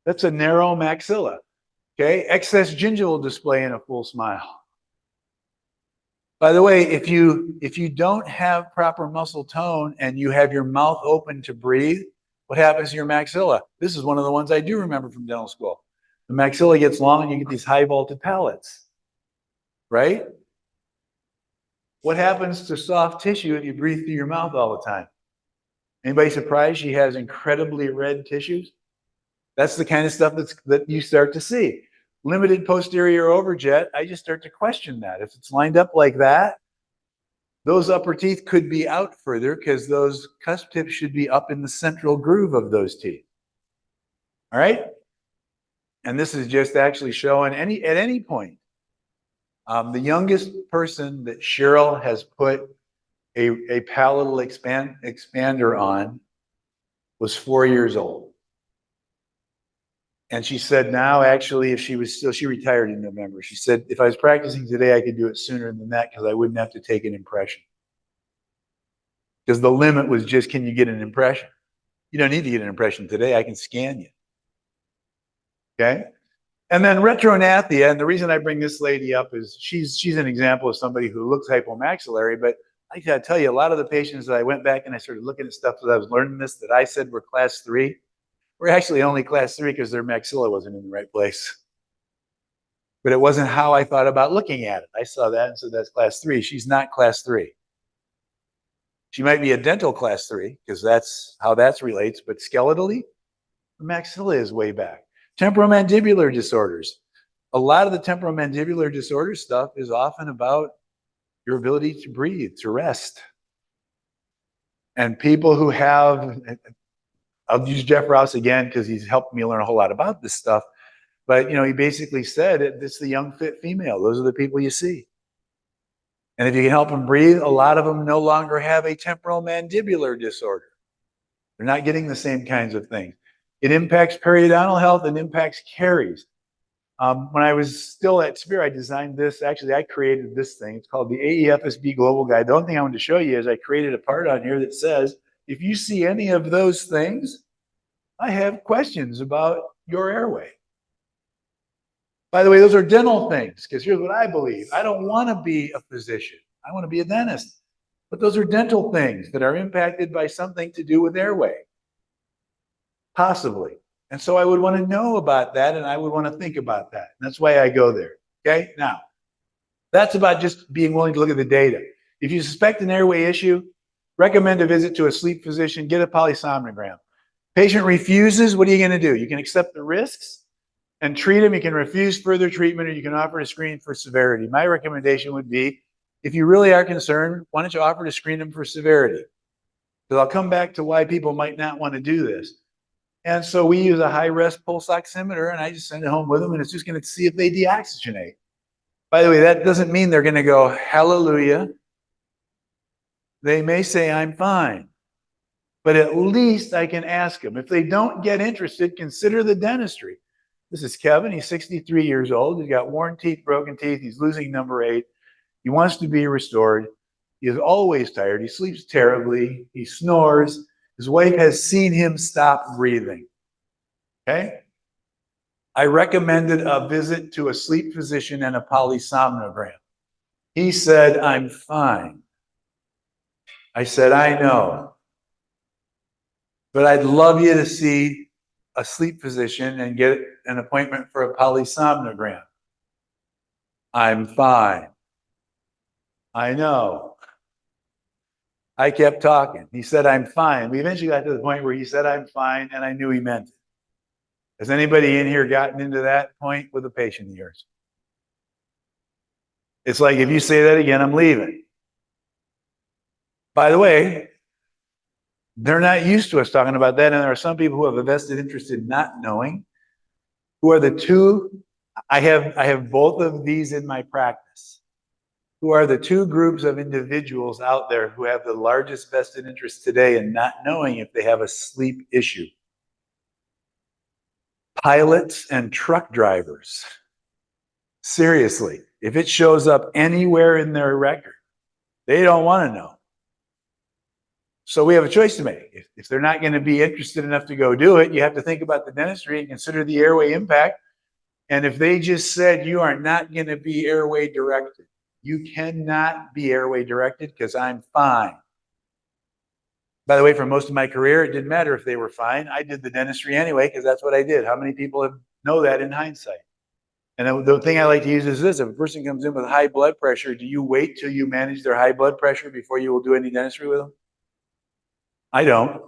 That's a narrow maxilla. Okay, excess gingival display and a full smile. By the way, if you don't have proper muscle tone and you have your mouth open to breathe, what happens to your maxilla? This is one of the ones I do remember from dental school. The maxilla gets long and you get these high vaulted palates, right? What happens to soft tissue if you breathe through your mouth all the time? Anybody surprised she has incredibly red tissues? That's the kind of stuff that you start to see. Limited posterior overjet, I just start to question that. If it's lined up like that, those upper teeth could be out further because those cusp tips should be up in the central groove of those teeth. All right? And this is just actually showing at any point. The youngest person that Cheryl has put a palatal expander on was 4 years old. And she said now, actually, if she was still, she retired in November. She said, if I was practicing today, I could do it sooner than that because I wouldn't have to take an impression. Because the limit was just, can you get an impression? You don't need to get an impression today. I can scan you. Okay? And then retrognathia, and the reason I bring this lady up is she's an example of somebody who looks hypomaxillary, but I gotta tell you, a lot of the patients that I went back and I started looking at stuff as I was learning this that I said were class 3, were actually only class 3 because their maxilla wasn't in the right place. But it wasn't how I thought about looking at it. I saw that and said, that's class 3. She's not class 3. She might be a dental class 3 because that's how that relates, but skeletally, the maxilla is way back. Temporomandibular disorders. A lot of the temporomandibular disorder stuff is often about your ability to breathe, to rest. And people who have, I'll use Jeff Rouse again because he's helped me learn a whole lot about this stuff. But he basically said it's the young, fit female. Those are the people you see. And if you can help them breathe, a lot of them no longer have a temporomandibular disorder. They're not getting the same kinds of things. It impacts periodontal health and impacts caries. When I was still at Spear, I designed this. Actually, I created this thing. It's called the AEFSB Global Guide. The only thing I wanted to show you is I created a part on here that says, if you see any of those things, I have questions about your airway. By the way, those are dental things, because here's what I believe. I don't want to be a physician. I want to be a dentist. But those are dental things that are impacted by something to do with airway. Possibly. And so I would want to know about that, and I would want to think about that. And that's why I go there. Okay? Now, That's about just being willing to look at the data. If you suspect an airway issue, recommend a visit to a sleep physician, get a polysomnogram. Patient refuses, what are you going to do? You can accept the risks and treat them. You can refuse further treatment, or you can offer to screen for severity. My recommendation would be, if you really are concerned, why don't you offer to screen them for severity? Because I'll come back to why people might not want to do this. And so we use a high-res pulse oximeter, and I just send it home with them, and it's just going to see if they deoxygenate. By the way, that doesn't mean they're going to go, hallelujah. They may say, I'm fine. But at least I can ask them. If they don't get interested, consider the dentistry. This is Kevin. He's 63 years old. He's got worn teeth, broken teeth. He's losing number 8. He wants to be restored. He is always tired. He sleeps terribly. He snores. His wife has seen him stop breathing. Okay? I recommended a visit to a sleep physician and a polysomnogram. He said, I'm fine. I said, I know. But I'd love you to see a sleep physician and get an appointment for a polysomnogram. I'm fine. I know. I kept talking. He said, I'm fine. We eventually got to the point where he said, I'm fine, and I knew he meant it. Has anybody in here gotten into that point with a patient of yours? It's like, if you say that again, I'm leaving. By the way, they're not used to us talking about that, and there are some people who have a vested interest in not knowing, who are the two, I have both of these in my practice, who are the two groups of individuals out there who have the largest vested interest today in not knowing if they have a sleep issue. Pilots and truck drivers. Seriously, if it shows up anywhere in their record, they don't want to know. So we have a choice to make. If they're not going to be interested enough to go do it, you have to think about the dentistry and consider the airway impact. And if they just said, you are not going to be airway directed, you cannot be airway directed because I'm fine. By the way, for most of my career, it didn't matter if they were fine. I did the dentistry anyway because that's what I did. How many people know that in hindsight? And the thing I like to use is this. If a person comes in with high blood pressure, do you wait till you manage their high blood pressure before you will do any dentistry with them? I don't,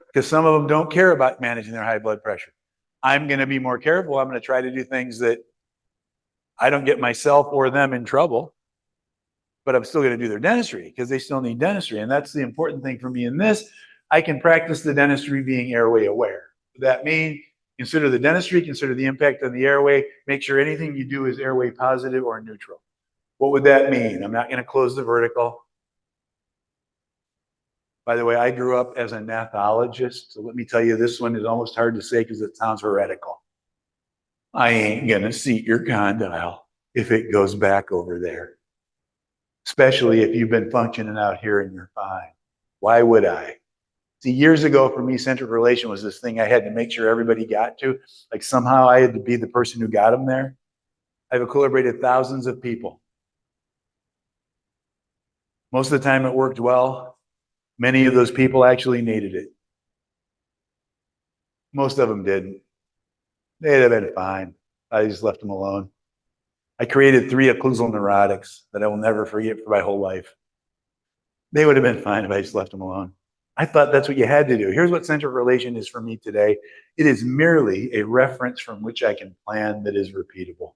because some of them don't care about managing their high blood pressure. I'm going to be more careful. I'm going to try to do things that I don't get myself or them in trouble, but I'm still going to do their dentistry because they still need dentistry. And that's the important thing for me in this. I can practice the dentistry being airway aware. That means consider the dentistry, consider the impact on the airway, make sure anything you do is airway positive or neutral. What would that mean? I'm not going to close the vertical. By the way, I grew up as a gnathologist, so let me tell you, this one is almost hard to say because it sounds heretical. I ain't gonna seat your condyle if it goes back over there, especially if you've been functioning out here and you're fine. Why would I? See, years ago for me, central relation was this thing I had to make sure everybody got to. Like somehow I had to be the person who got them there. I've equilibrated thousands of people. Most of the time it worked well. Many of those people actually needed it. Most of them didn't. They'd have been fine. I just left them alone. I created 3 occlusal neurotics that I will never forget for my whole life. They would have been fine if I just left them alone. I thought that's what you had to do. Here's what central relation is for me today. It is merely a reference from which I can plan that is repeatable.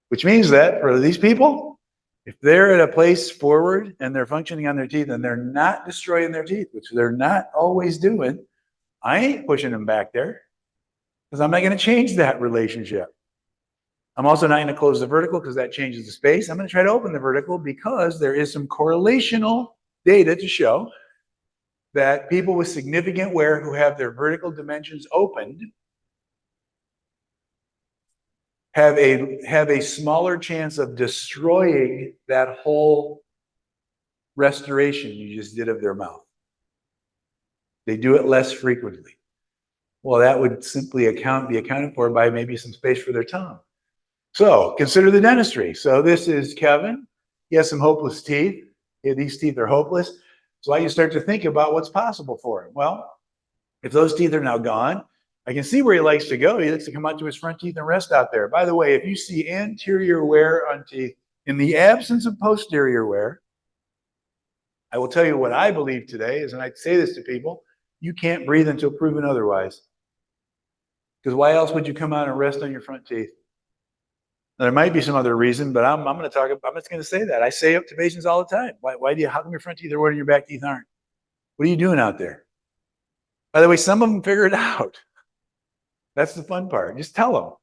Which means that for these people, if they're at a place forward and they're functioning on their teeth and they're not destroying their teeth, which they're not always doing, I ain't pushing them back there because I'm not going to change that relationship. I'm also not going to close the vertical because that changes the space. I'm going to try to open the vertical because there is some correlational data to show that people with significant wear who have their vertical dimensions opened have a smaller chance of destroying that whole restoration you just did of their mouth. They do it less frequently. Well, that would simply be accounted for by maybe some space for their tongue. So consider the dentistry. So this is Kevin. He has some hopeless teeth. These teeth are hopeless. So I can start to think about what's possible for him. Well, if those teeth are now gone, I can see where he likes to go. He likes to come out to his front teeth and rest out there. By the way, if you see anterior wear on teeth in the absence of posterior wear, I will tell you what I believe today is, and I say this to people, you can't breathe until proven otherwise. Because why else would you come out and rest on your front teeth? Now, there might be some other reason, but I'm going to talk. I'm just going to say that. I say it to patients all the time. Why do you? How come your front teeth are wet and your back teeth aren't? What are you doing out there? By the way, some of them figure it out. That's the fun part. Just tell them.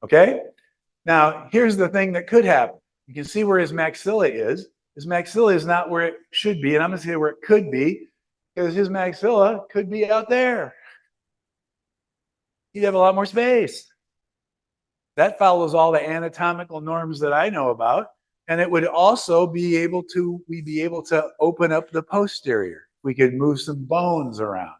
Okay. Now, here's the thing that could happen. You can see where his maxilla is. His maxilla is not where it should be, and I'm going to say where it could be, because his maxilla could be out there. He'd have a lot more space. That follows all the anatomical norms that I know about. And it would also be able to, we'd be able to open up the posterior. We could move some bones around.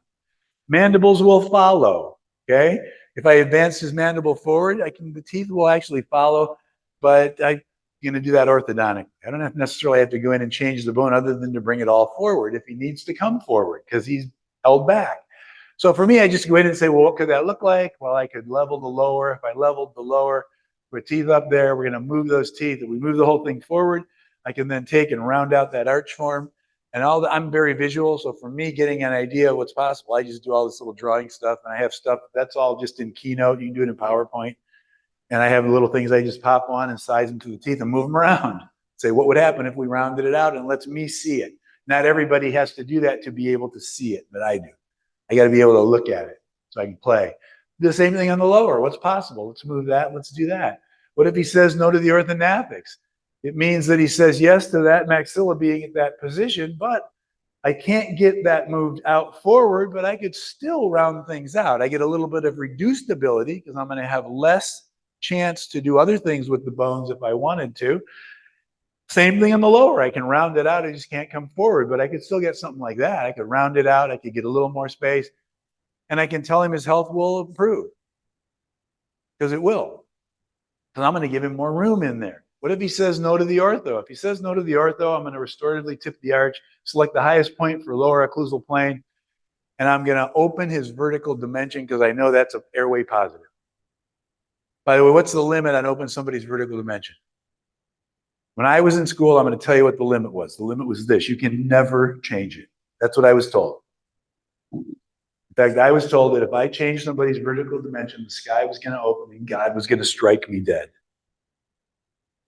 Mandibles will follow, okay? If I advance his mandible forward, the teeth will actually follow, but I'm gonna do that orthodontic. I don't necessarily have to go in and change the bone other than to bring it all forward if he needs to come forward because he's held back. So for me, I just go in and say, well, what could that look like? Well, I could level the lower. If I leveled the lower with teeth up there, we're going to move those teeth. If we move the whole thing forward, I can then take and round out that arch form. And I'm very visual. So for me, getting an idea of what's possible, I just do all this little drawing stuff. And I have stuff that's all just in Keynote. You can do it in PowerPoint. And I have little things I just pop on and size them to the teeth and move them around. Say, what would happen if we rounded it out and lets me see it? Not everybody has to do that to be able to see it, but I do. I got to be able to look at it so I can play. The same thing on the lower. What's possible? Let's move that. Let's do that. What if he says no to the orthognathics? It means that he says yes to that maxilla being at that position, but I can't get that moved out forward, but I could still round things out. I get a little bit of reduced ability because I'm going to have less chance to do other things with the bones if I wanted to. Same thing on the lower. I can round it out. I just can't come forward, but I could still get something like that. I could round it out. I could get a little more space, and I can tell him his health will improve because it will. Because I'm going to give him more room in there. What if he says no to the ortho? If he says no to the ortho, I'm going to restoratively tip the arch, select the highest point for lower occlusal plane, and I'm going to open his vertical dimension because I know that's an airway positive. By the way, what's the limit on open somebody's vertical dimension? When I was in school, I'm going to tell you what the limit was. The limit was this. You can never change it. That's what I was told. In fact, I was told that if I changed somebody's vertical dimension, the sky was going to open and God was going to strike me dead.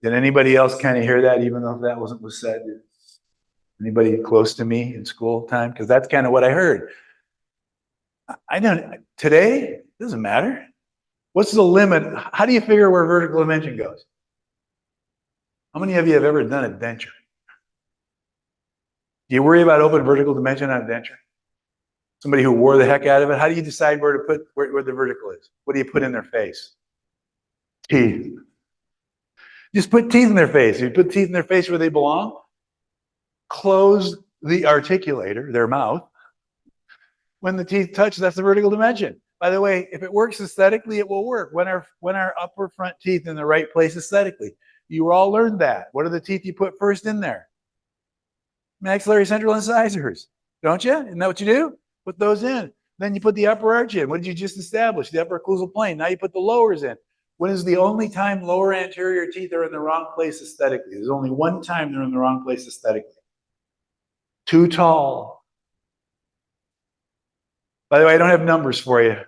Did anybody else kind of hear that, even though that wasn't was said? Anybody close to me in school time? Because that's kind of what I heard. I don't, today, it doesn't matter. What's the limit? How do you figure where vertical dimension goes? How many of you have ever done a denture? Do you worry about open vertical dimension on a denture? Somebody who wore the heck out of it, how do you decide where to put where the vertical is? What do you put in their face? Teeth. Just put teeth in their face. If you put teeth in their face where they belong, close the articulator, their mouth. When the teeth touch, that's the vertical dimension. By the way, if it works aesthetically, it will work. When our upper front teeth in the right place aesthetically. You all learned that. What are the teeth you put first in there? Maxillary central incisors, don't you? Isn't that what you do? Put those in. Then you put the upper arch in. What did you just establish? The upper occlusal plane. Now you put the lowers in. When is the only time lower anterior teeth are in the wrong place aesthetically? There's only one time they're in the wrong place aesthetically. Too tall. By the way, I don't have numbers for you.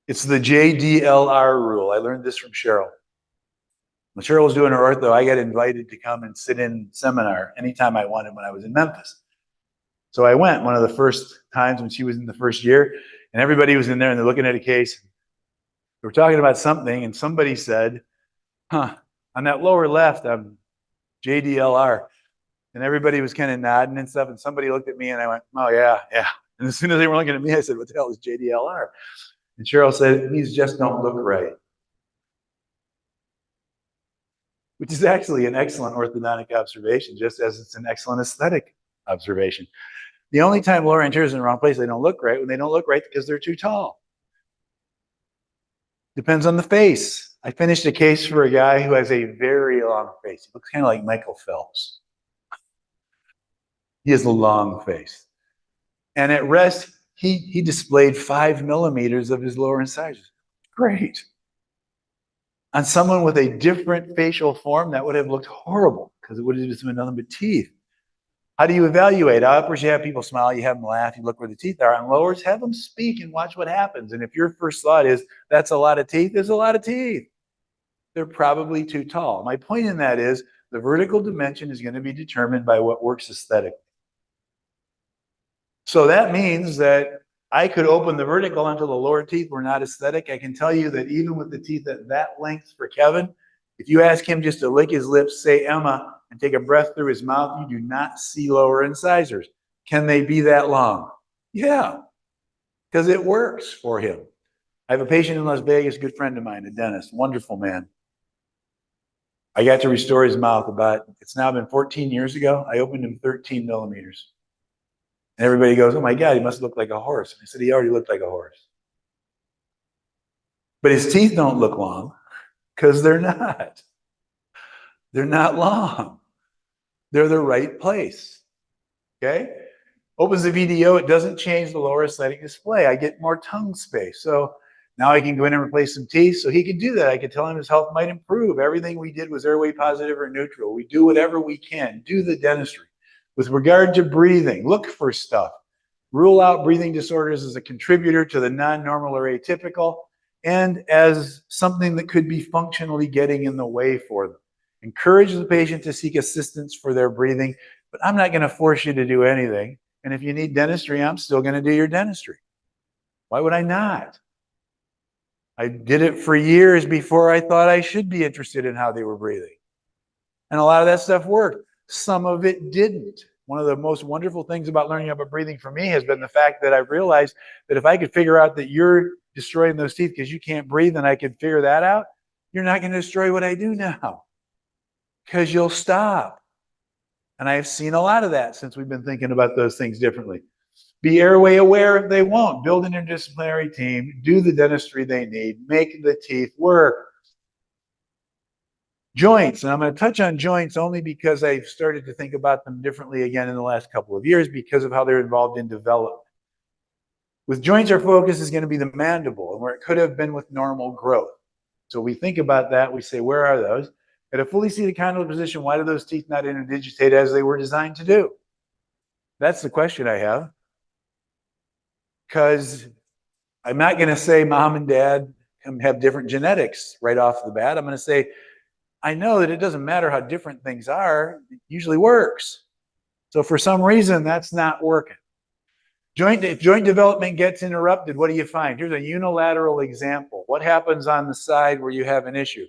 It's the JDLR rule. I learned this from Cheryl. When Cheryl was doing her ortho, I got invited to come and sit in seminar anytime I wanted when I was in Memphis. So I went one of the first times when she was in the first year, and everybody was in there and they're looking at a case. They were talking about something, and somebody said, on that lower left, I'm JDLR. And everybody was kind of nodding and stuff, and somebody looked at me and I went, oh, yeah. And as soon as they were looking at me, I said, what the hell is JDLR? And Cheryl said, these just don't look right. Which is actually an excellent orthodontic observation, just as it's an excellent aesthetic observation. The only time lower anterior is in the wrong place, they don't look right. When they don't look right, because they're too tall. Depends on the face. I finished a case for a guy who has a very long face. He looks kind of like Michael Phelps. He has a long face. And at rest, he displayed 5 millimeters of his lower incisors. Great. On someone with a different facial form, that would have looked horrible because it would have just been nothing but teeth. How do you evaluate? Uppers, you have people smile, you have them laugh, you look where the teeth are. On lowers, have them speak and watch what happens. And if your first thought is, that's a lot of teeth, there's a lot of teeth. They're probably too tall. My point in that is, the vertical dimension is going to be determined by what works aesthetically. So that means that I could open the vertical until the lower teeth were not aesthetic. I can tell you that even with the teeth at that length for Kevin, if you ask him just to lick his lips, say Emma, and take a breath through his mouth, you do not see lower incisors. Can they be that long? Yeah, because it works for him. I have a patient in Las Vegas, a good friend of mine, a dentist, wonderful man. I got to restore his mouth it's now been 14 years ago. I opened him 13 millimeters. And everybody goes, oh my God, he must look like a horse. I said, he already looked like a horse. But his teeth don't look long because they're not. They're not long. They're the right place. Okay? Opens the VDO, it doesn't change the lower aesthetic display. I get more tongue space. So now I can go in and replace some teeth. So he could do that. I could tell him his health might improve. Everything we did was airway positive or neutral. We do whatever we can. Do the dentistry. With regard to breathing, look for stuff. Rule out breathing disorders as a contributor to the non-normal or atypical and as something that could be functionally getting in the way for them. Encourage the patient to seek assistance for their breathing, but I'm not going to force you to do anything. And if you need dentistry, I'm still going to do your dentistry. Why would I not? I did it for years before I thought I should be interested in how they were breathing. And a lot of that stuff worked. Some of it didn't. One of the most wonderful things about learning about breathing for me has been the fact that I've realized that if I could figure out that you're destroying those teeth because you can't breathe and I could figure that out, you're not going to destroy what I do now because you'll stop. And I've seen a lot of that since we've been thinking about those things differently. Be airway aware if they won't. Build an interdisciplinary team. Do the dentistry they need. Make the teeth work. Joints, and I'm going to touch on joints only because I've started to think about them differently again in the last couple of years because of how they're involved in development. With joints, our focus is going to be the mandible and where it could have been with normal growth. So we think about that, we say, where are those? At a fully seated condylar position, why do those teeth not interdigitate as they were designed to do? That's the question I have. Because I'm not going to say mom and dad have different genetics right off the bat. I'm going to say, I know that it doesn't matter how different things are, it usually works. So for some reason, that's not working. If joint development gets interrupted, what do you find? Here's a unilateral example. What happens on the side where you have an issue?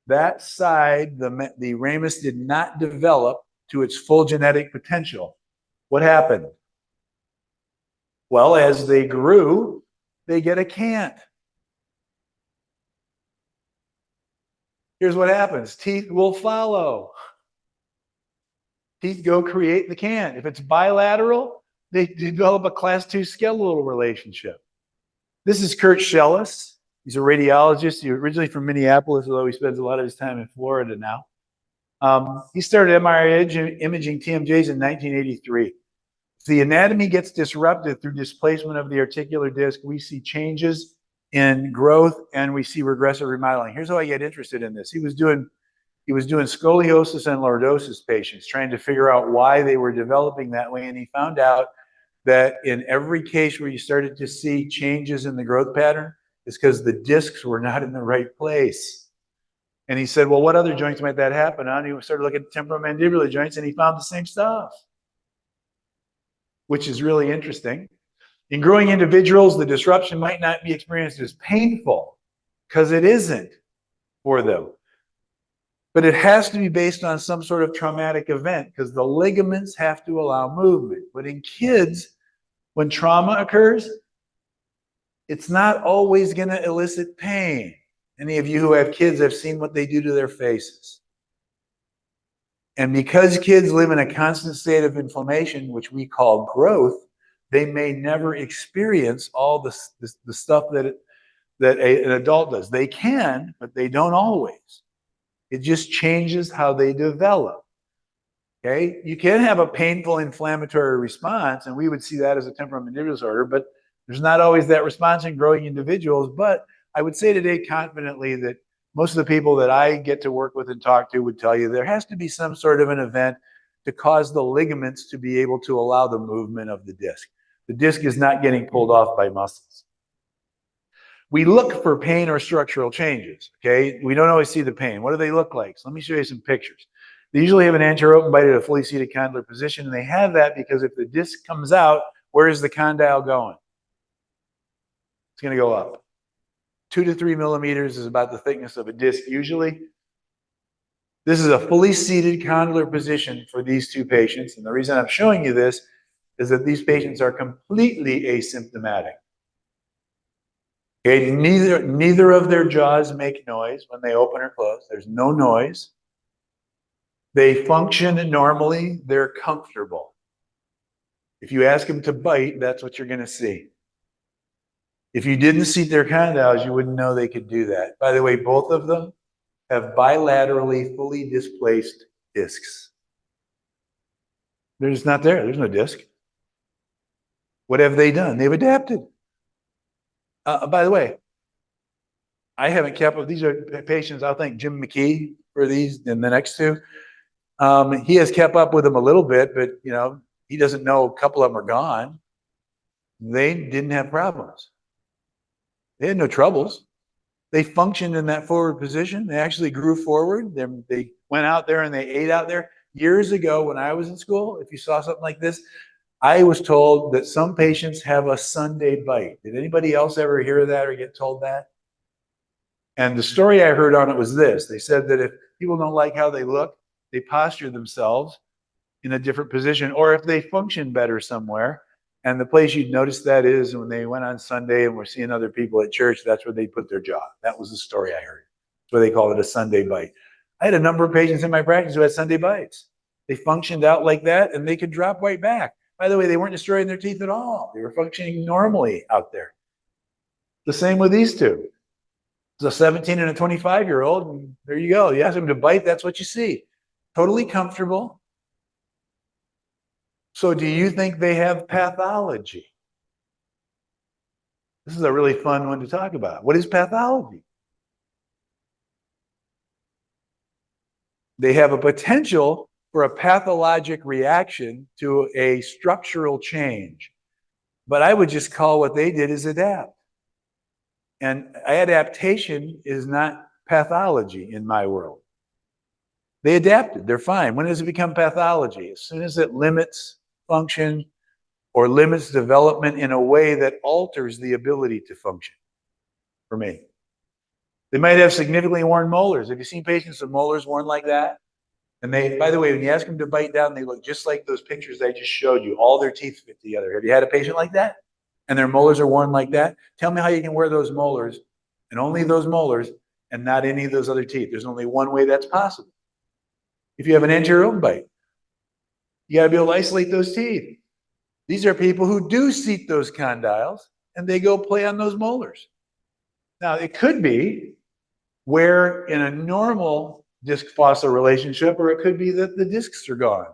That side, the ramus did not develop to its full genetic potential. What happened? Well, as they grew, they get a cant. Here's what happens. Teeth will follow. Teeth go create the cant. If it's bilateral, they develop a class 2 skeletal relationship. This is Kurt Schellis. He's a radiologist. He's originally from Minneapolis, although he spends a lot of his time in Florida now. He started MRI imaging TMJs in 1983. If the anatomy gets disrupted through displacement of the articular disc, we see changes in growth and we see regressive remodeling. Here's how I get interested in this. He was doing scoliosis and lordosis patients, trying to figure out why they were developing that way. And he found out that in every case where you started to see changes in the growth pattern, it's because the discs were not in the right place. And he said, well, what other joints might that happen on? He started looking at temporomandibular joints and he found the same stuff, which is really interesting. In growing individuals, the disruption might not be experienced as painful because it isn't for them. But it has to be based on some sort of traumatic event because the ligaments have to allow movement. But in kids, when trauma occurs, it's not always going to elicit pain. Any of you who have kids have seen what they do to their faces. And because kids live in a constant state of inflammation, which we call growth, they may never experience all the stuff that an adult does. They can, but they don't always. It just changes how they develop. Okay? You can have a painful inflammatory response, and we would see that as a temporomandibular disorder, but There's not always that response in growing individuals, but I would say today confidently that most of the people that I get to work with and talk to would tell you there has to be some sort of an event to cause the ligaments to be able to allow the movement of the disc. The disc is not getting pulled off by muscles. We look for pain or structural changes, okay? We don't always see the pain. What do they look like? So let me show you some pictures. They usually have an anterior open bite at a fully seated condylar position, and they have that because if the disc comes out, where is the condyle going? It's going to go up. 2 to 3 millimeters is about the thickness of a disc usually. This is a fully seated condylar position for these two patients, and the reason I'm showing you this is that these patients are completely asymptomatic. Okay, neither of their jaws make noise when they open or close. There's no noise. They function normally. They're comfortable. If you ask them to bite, that's what you're going to see. If you didn't seat their condyles, you wouldn't know they could do that. By the way, both of them have bilaterally fully displaced discs. They're just not there. There's no disc. What have they done? They've adapted. By the way, I haven't kept up. These are patients. I'll thank Jim McKee for these and the next two. He has kept up with them a little bit, but he doesn't know a couple of them are gone. They didn't have problems. They had no troubles. They functioned in that forward position. They actually grew forward. They went out there and they ate out there. Years ago when I was in school, if you saw something like this, I was told that some patients have a Sunday bite. Did anybody else ever hear that or get told that? And the story I heard on it was this. They said that if people don't like how they look, they posture themselves in a different position, or if they function better somewhere. And the place you'd notice that is when they went on Sunday and were seeing other people at church, that's where they put their jaw. That was the story I heard. That's why they call it a Sunday bite. I had a number of patients in my practice who had Sunday bites. They functioned out like that and they could drop right back. By the way, they weren't destroying their teeth at all. They were functioning normally out there. The same with these two. It's a 17 and a 25-year-old, and there you go. You ask them to bite, that's what you see. Totally comfortable. So do you think they have pathology? This is a really fun one to talk about. What is pathology? They have a potential for a pathologic reaction to a structural change. But I would just call what they did is adapt. And adaptation is not pathology in my world. They adapted. They're fine. When does it become pathology? As soon as it limits function or limits development in a way that alters the ability to function, for me. They might have significantly worn molars. Have you seen patients with molars worn like that? And they, by the way, when you ask them to bite down, they look just like those pictures I just showed you. All their teeth fit together. Have you had a patient like that? And their molars are worn like that? Tell me how you can wear those molars and only those molars and not any of those other teeth. There's only one way that's possible. If you have an anterior open bite, you got to be able to isolate those teeth. These are people who do seat those condyles and they go play on those molars. Now, it could be where in a normal disc fossa relationship, or it could be that the discs are gone.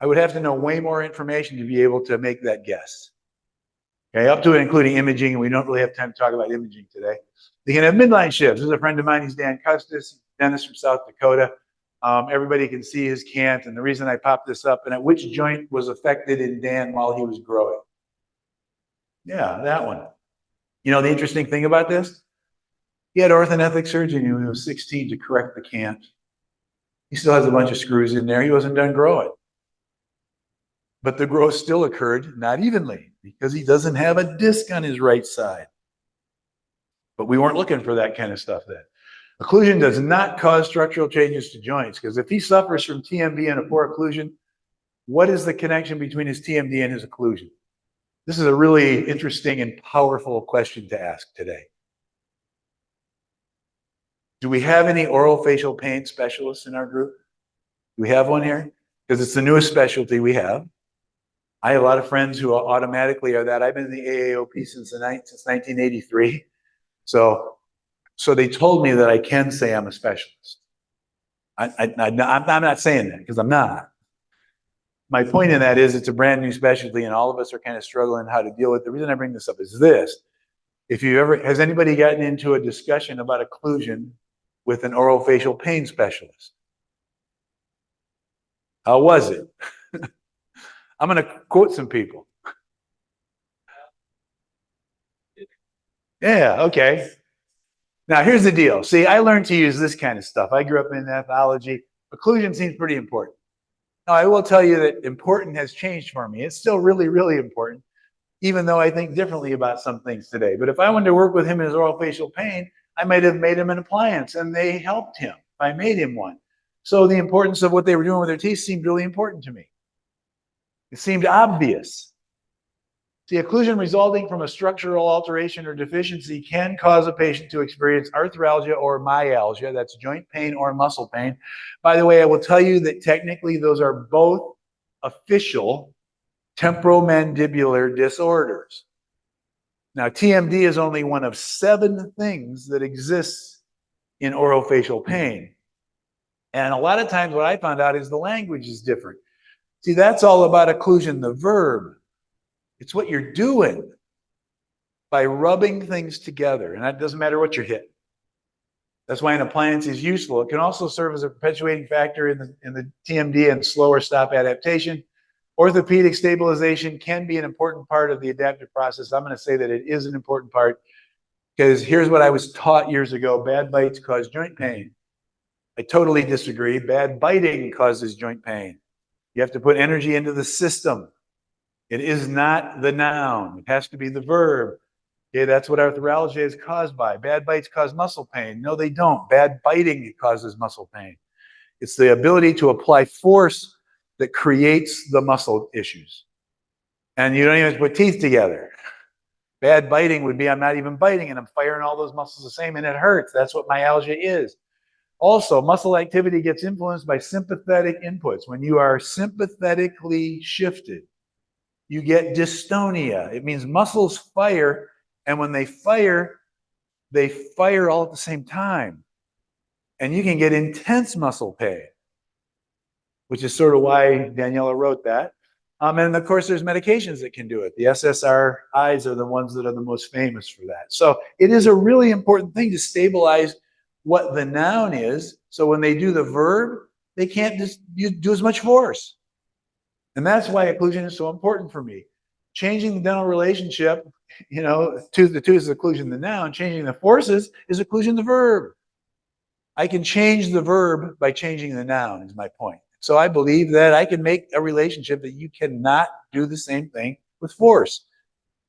I would have to know way more information to be able to make that guess. Okay, up to and including imaging, and we don't really have time to talk about imaging today. They can have midline shifts. This is a friend of mine, he's Dan Custis, dentist from South Dakota. Everybody can see his cant, and the reason I popped this up, and at which joint was affected in Dan while he was growing? Yeah, that one. You know the interesting thing about this? He had orthodontic surgery when he was 16 to correct the cant. He still has a bunch of screws in there. He wasn't done growing. But the growth still occurred, not evenly, because he doesn't have a disc on his right side. But we weren't looking for that kind of stuff then. Occlusion does not cause structural changes to joints, because if he suffers from TMD and a poor occlusion, what is the connection between his TMD and his occlusion? This is a really interesting and powerful question to ask today. Do we have any oral facial pain specialists in our group? Do we have one here? Because it's the newest specialty we have. I have a lot of friends who automatically are that. I've been in the AAOP since 1983. So they told me that I can say I'm a specialist. I'm not saying that because I'm not. My point in that is it's a brand new specialty and all of us are kind of struggling how to deal with it. The reason I bring this up is this. Has anybody gotten into a discussion about occlusion with an orofacial pain specialist? How was it? I'm going to quote some people. Yeah, okay. Now, here's the deal. See, I learned to use this kind of stuff. I grew up in pathology. Occlusion seems pretty important. Now, I will tell you that important has changed for me. It's still really, really important, even though I think differently about some things today. But if I wanted to work with him in his orofacial pain, I might have made him an appliance, and they helped him. I made him one. So the importance of what they were doing with their teeth seemed really important to me. It seemed obvious. See, occlusion resulting from a structural alteration or deficiency can cause a patient to experience arthralgia or myalgia. That's joint pain or muscle pain. By the way, I will tell you that technically those are both official temporomandibular disorders. Now, TMD is only one of 7 things that exists in orofacial pain. And a lot of times what I found out is the language is different. See, that's all about occlusion, the verb. It's what you're doing by rubbing things together. And that doesn't matter what you're hitting. That's why an appliance is useful. It can also serve as a perpetuating factor in the TMD and slower stop adaptation. Orthopedic stabilization can be an important part of the adaptive process. I'm going to say that it is an important part because here's what I was taught years ago. Bad bites cause joint pain. I totally disagree. Bad biting causes joint pain. You have to put energy into the system. It is not the noun. It has to be the verb. Okay, that's what arthralgia is caused by. Bad bites cause muscle pain. No, they don't. Bad biting causes muscle pain. It's the ability to apply force that creates the muscle issues. And you don't even put teeth together. Bad biting would be I'm not even biting and I'm firing all those muscles the same and it hurts. That's what myalgia is. Also, muscle activity gets influenced by sympathetic inputs. When you are sympathetically shifted, you get dystonia. It means muscles fire, and when they fire all at the same time. And you can get intense muscle pain, which is sort of why Daniela wrote that. And of course, there's medications that can do it. The SSRIs are the ones that are the most famous for that. So it is a really important thing to stabilize what the noun is. So when they do the verb, they can't just do as much force. And that's why occlusion is so important for me. Changing the dental relationship, to the two is occlusion the noun. Changing the forces is occlusion the verb. I can change the verb by changing the noun, is my point. So I believe that I can make a relationship that you cannot do the same thing with force.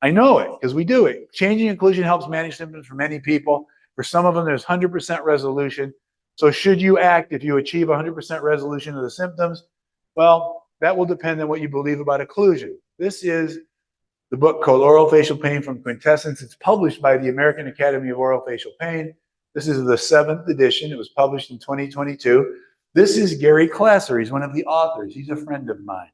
I know it because we do it. Changing occlusion helps manage symptoms for many people. For some of them, there's 100% resolution. So should you act if you achieve 100% resolution of the symptoms? Well, that will depend on what you believe about occlusion. This is the book called Orofacial Pain from Quintessence. It's published by the American Academy of Orofacial Pain. This is the 7th edition. It was published in 2022. This is Gary Klasser. He's one of the authors. He's a friend of mine.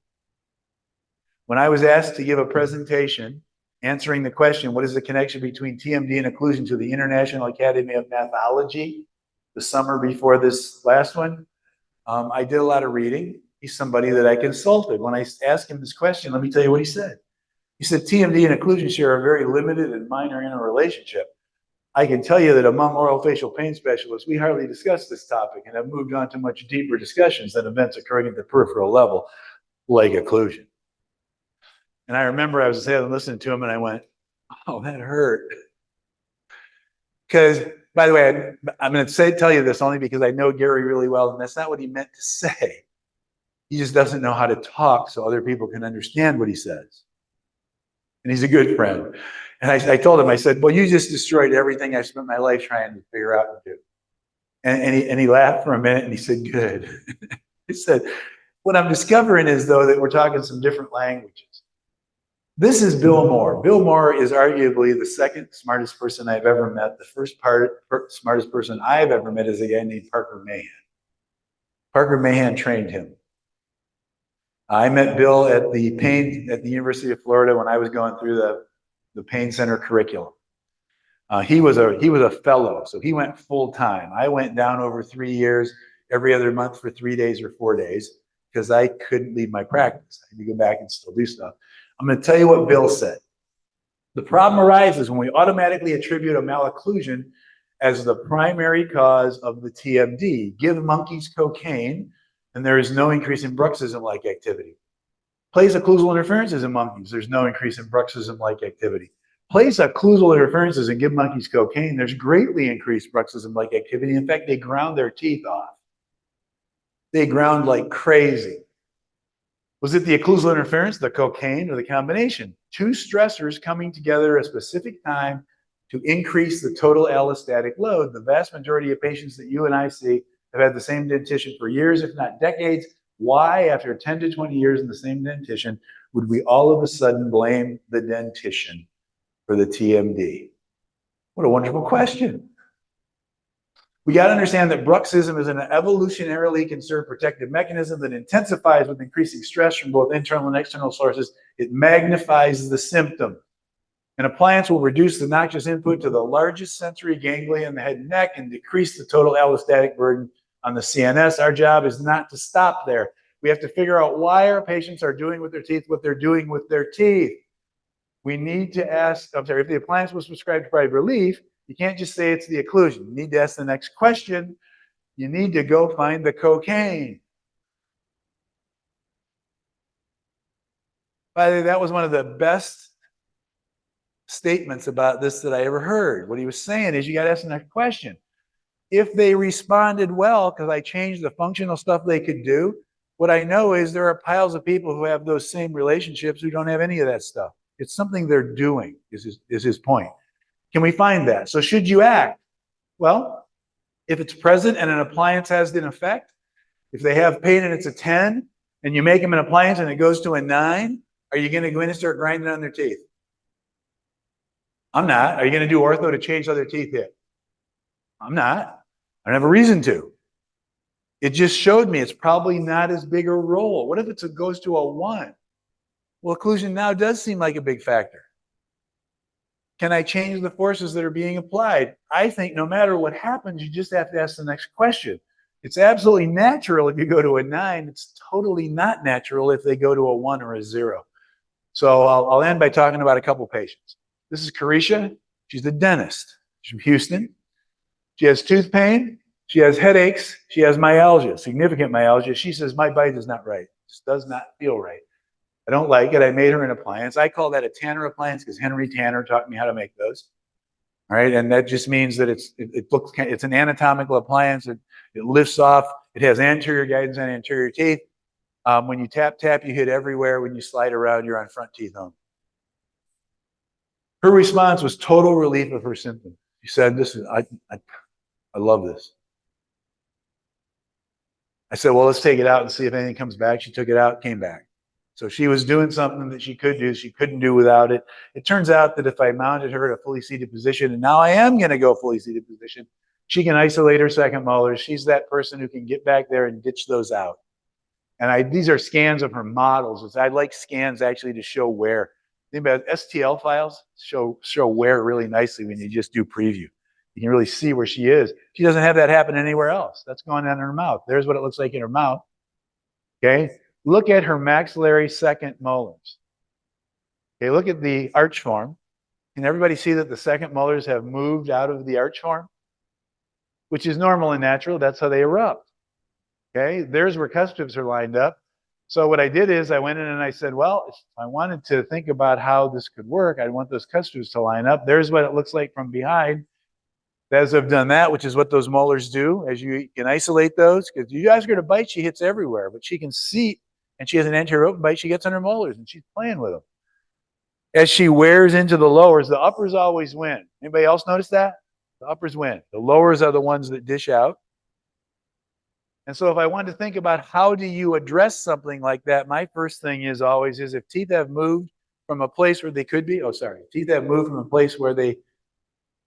When I was asked to give a presentation answering the question, what is the connection between TMD and occlusion to the International Academy of Pathology, the summer before this last one, I did a lot of reading. He's somebody that I consulted. When I asked him this question, let me tell you what he said. He said, TMD and occlusion share a very limited and minor interrelationship. I can tell you that among orofacial pain specialists, we hardly discuss this topic and have moved on to much deeper discussions than events occurring at the peripheral level, like occlusion. And I remember I was listening to him and I went, oh, that hurt. Because, by the way, I'm going to tell you this only because I know Gary really well, and that's not what he meant to say. He just doesn't know how to talk so other people can understand what he says. And he's a good friend. And I told him, I said, well, you just destroyed everything I spent my life trying to figure out and do. And he laughed for a minute and he said, good. He said, what I'm discovering is, though, that we're talking some different languages. This is Bill Moore. Bill Moore is arguably the second smartest person I've ever met. The first smartest person I've ever met is a guy named Parker Mahan. Parker Mahan trained him. I met Bill at the University of Florida when I was going through the pain center curriculum. He was a fellow, so he went full time. I went down over 3 years, every other month for 3 days or 4 days. because I couldn't leave my practice. I had to go back and still do stuff. I'm going to tell you what Bill said. The problem arises when we automatically attribute a malocclusion as the primary cause of the TMD. Give monkeys cocaine, and there is no increase in bruxism-like activity. Place occlusal interferences in monkeys, there's no increase in bruxism-like activity. Place occlusal interferences and give monkeys cocaine, there's greatly increased bruxism-like activity. In fact, they ground their teeth off. They ground like crazy. Was it the occlusal interference, the cocaine, or the combination? Two stressors coming together at a specific time to increase the total allostatic load. The vast majority of patients that you and I see have had the same dentition for years, if not decades. Why, after 10 to 20 years in the same dentition, would we all of a sudden blame the dentition for the TMD? What a wonderful question. We got to understand that bruxism is an evolutionarily conserved protective mechanism that intensifies with increasing stress from both internal and external sources. It magnifies the symptom. An appliance will reduce the noxious input to the largest sensory ganglia in the head and neck and decrease the total allostatic burden on the CNS. Our job is not to stop there. We have to figure out why our patients are doing with their teeth what they're doing with their teeth. We need to ask, if the appliance was prescribed to provide relief, you can't just say it's the occlusion. You need to ask the next question. You need to go find the cocaine. By the way, that was one of the best statements about this that I ever heard. What he was saying is you got to ask the next question. If they responded well, because I changed the functional stuff they could do, what I know is there are piles of people who have those same relationships who don't have any of that stuff. It's something they're doing, is his point. Can we find that? So should you act? Well, if it's present and an appliance has an effect, if they have pain and it's a 10, and you make them an appliance and it goes to a 9, are you going to go in and start grinding on their teeth? I'm not. Are you going to do ortho to change how their teeth hit? I'm not. I don't have a reason to. It just showed me it's probably not as big a role. What if it goes to a 1? Well, occlusion now does seem like a big factor. Can I change the forces that are being applied? I think no matter what happens, you just have to ask the next question. It's absolutely natural if you go to a 9. It's totally not natural if they go to a 1 or a 0. So I'll end by talking about a couple patients. This is Carisha. She's a dentist. She's from Houston. She has tooth pain. She has headaches. She has myalgia, significant myalgia. She says, my bite is not right. It just does not feel right. I don't like it. I made her an appliance. I call that a Tanner appliance because Henry Tanner taught me how to make those. All right, and that just means that it's an anatomical appliance. It lifts off. It has anterior guidance on anterior teeth. When you tap, you hit everywhere. When you slide around, you're on front teeth only. Her response was total relief of her symptoms. She said, I love this. I said, well, let's take it out and see if anything comes back. She took it out, came back. So she was doing something that she could do, she couldn't do without it. It turns out that if I mounted her in a fully seated position, and now I am going to go fully seated position, she can isolate her second molars. She's that person who can get back there and ditch those out. And these are scans of her models. I like scans actually to show wear. Think about STL files show wear really nicely when you just do preview. You can really see where she is. She doesn't have that happen anywhere else. That's going on in her mouth. There's what it looks like in her mouth. Okay. Look at her maxillary second molars. Okay, look at the arch form. Can everybody see that the second molars have moved out of the arch form? Which is normal and natural. That's how they erupt. Okay, there's where cuspids are lined up. So what I did is I went in and I said, well, if I wanted to think about how this could work, I'd want those cuspids to line up. There's what it looks like from behind. As I've done that, which is what those molars do, as you can isolate those, because you ask her to bite, she hits everywhere, but she can see. And she has an anterior open bite, she gets on her molars and she's playing with them. As she wears into the lowers, the uppers always win. Anybody else notice that? The uppers win. The lowers are the ones that dish out. And so if I wanted to think about how do you address something like that, my first thing is always if teeth have moved from a place where they could be, teeth have moved from a place where they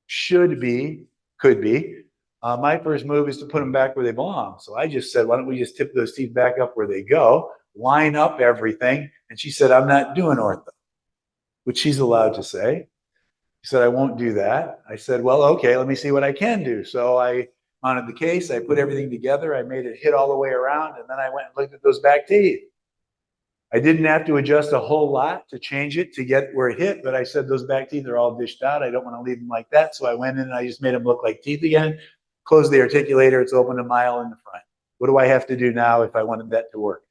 should be, could be, my first move is to put them back where they belong. So I just said, why don't we just tip those teeth back up where they go, line up everything. And she said, I'm not doing ortho, which she's allowed to say. She said, I won't do that. I said, well, okay, let me see what I can do. So mounted the case, I put everything together, I made it hit all the way around, and then I went and looked at those back teeth. I didn't have to adjust a whole lot to change it to get where it hit, but I said those back teeth are all dished out. I don't want to leave them like that. So I went in and I just made them look like teeth again, closed the articulator, it's open a mile in the front. What do I have to do now if I wanted that to work?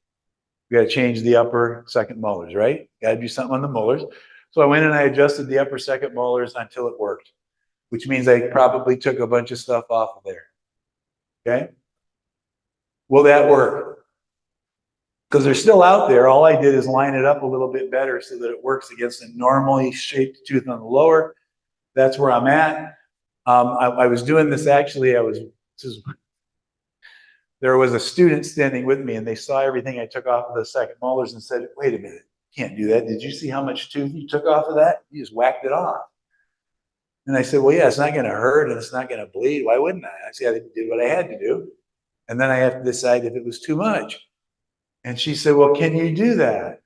We got to change the upper second molars, right? Got to do something on the molars. So I went and I adjusted the upper second molars until it worked, which means I probably took a bunch of stuff off of there. Okay? Will that work? Because they're still out there. All I did is line it up a little bit better so that it works against a normally shaped tooth on the lower. That's where I'm at. I was doing this actually. There was a student standing with me and they saw everything I took off of the second molars and said, wait a minute, you can't do that. Did you see how much tooth you took off of that? You just whacked it off. And I said, well, yeah, it's not going to hurt and it's not going to bleed. Why wouldn't I? I said, I did what I had to do. And then I have to decide if it was too much. And she said, well, can you do that?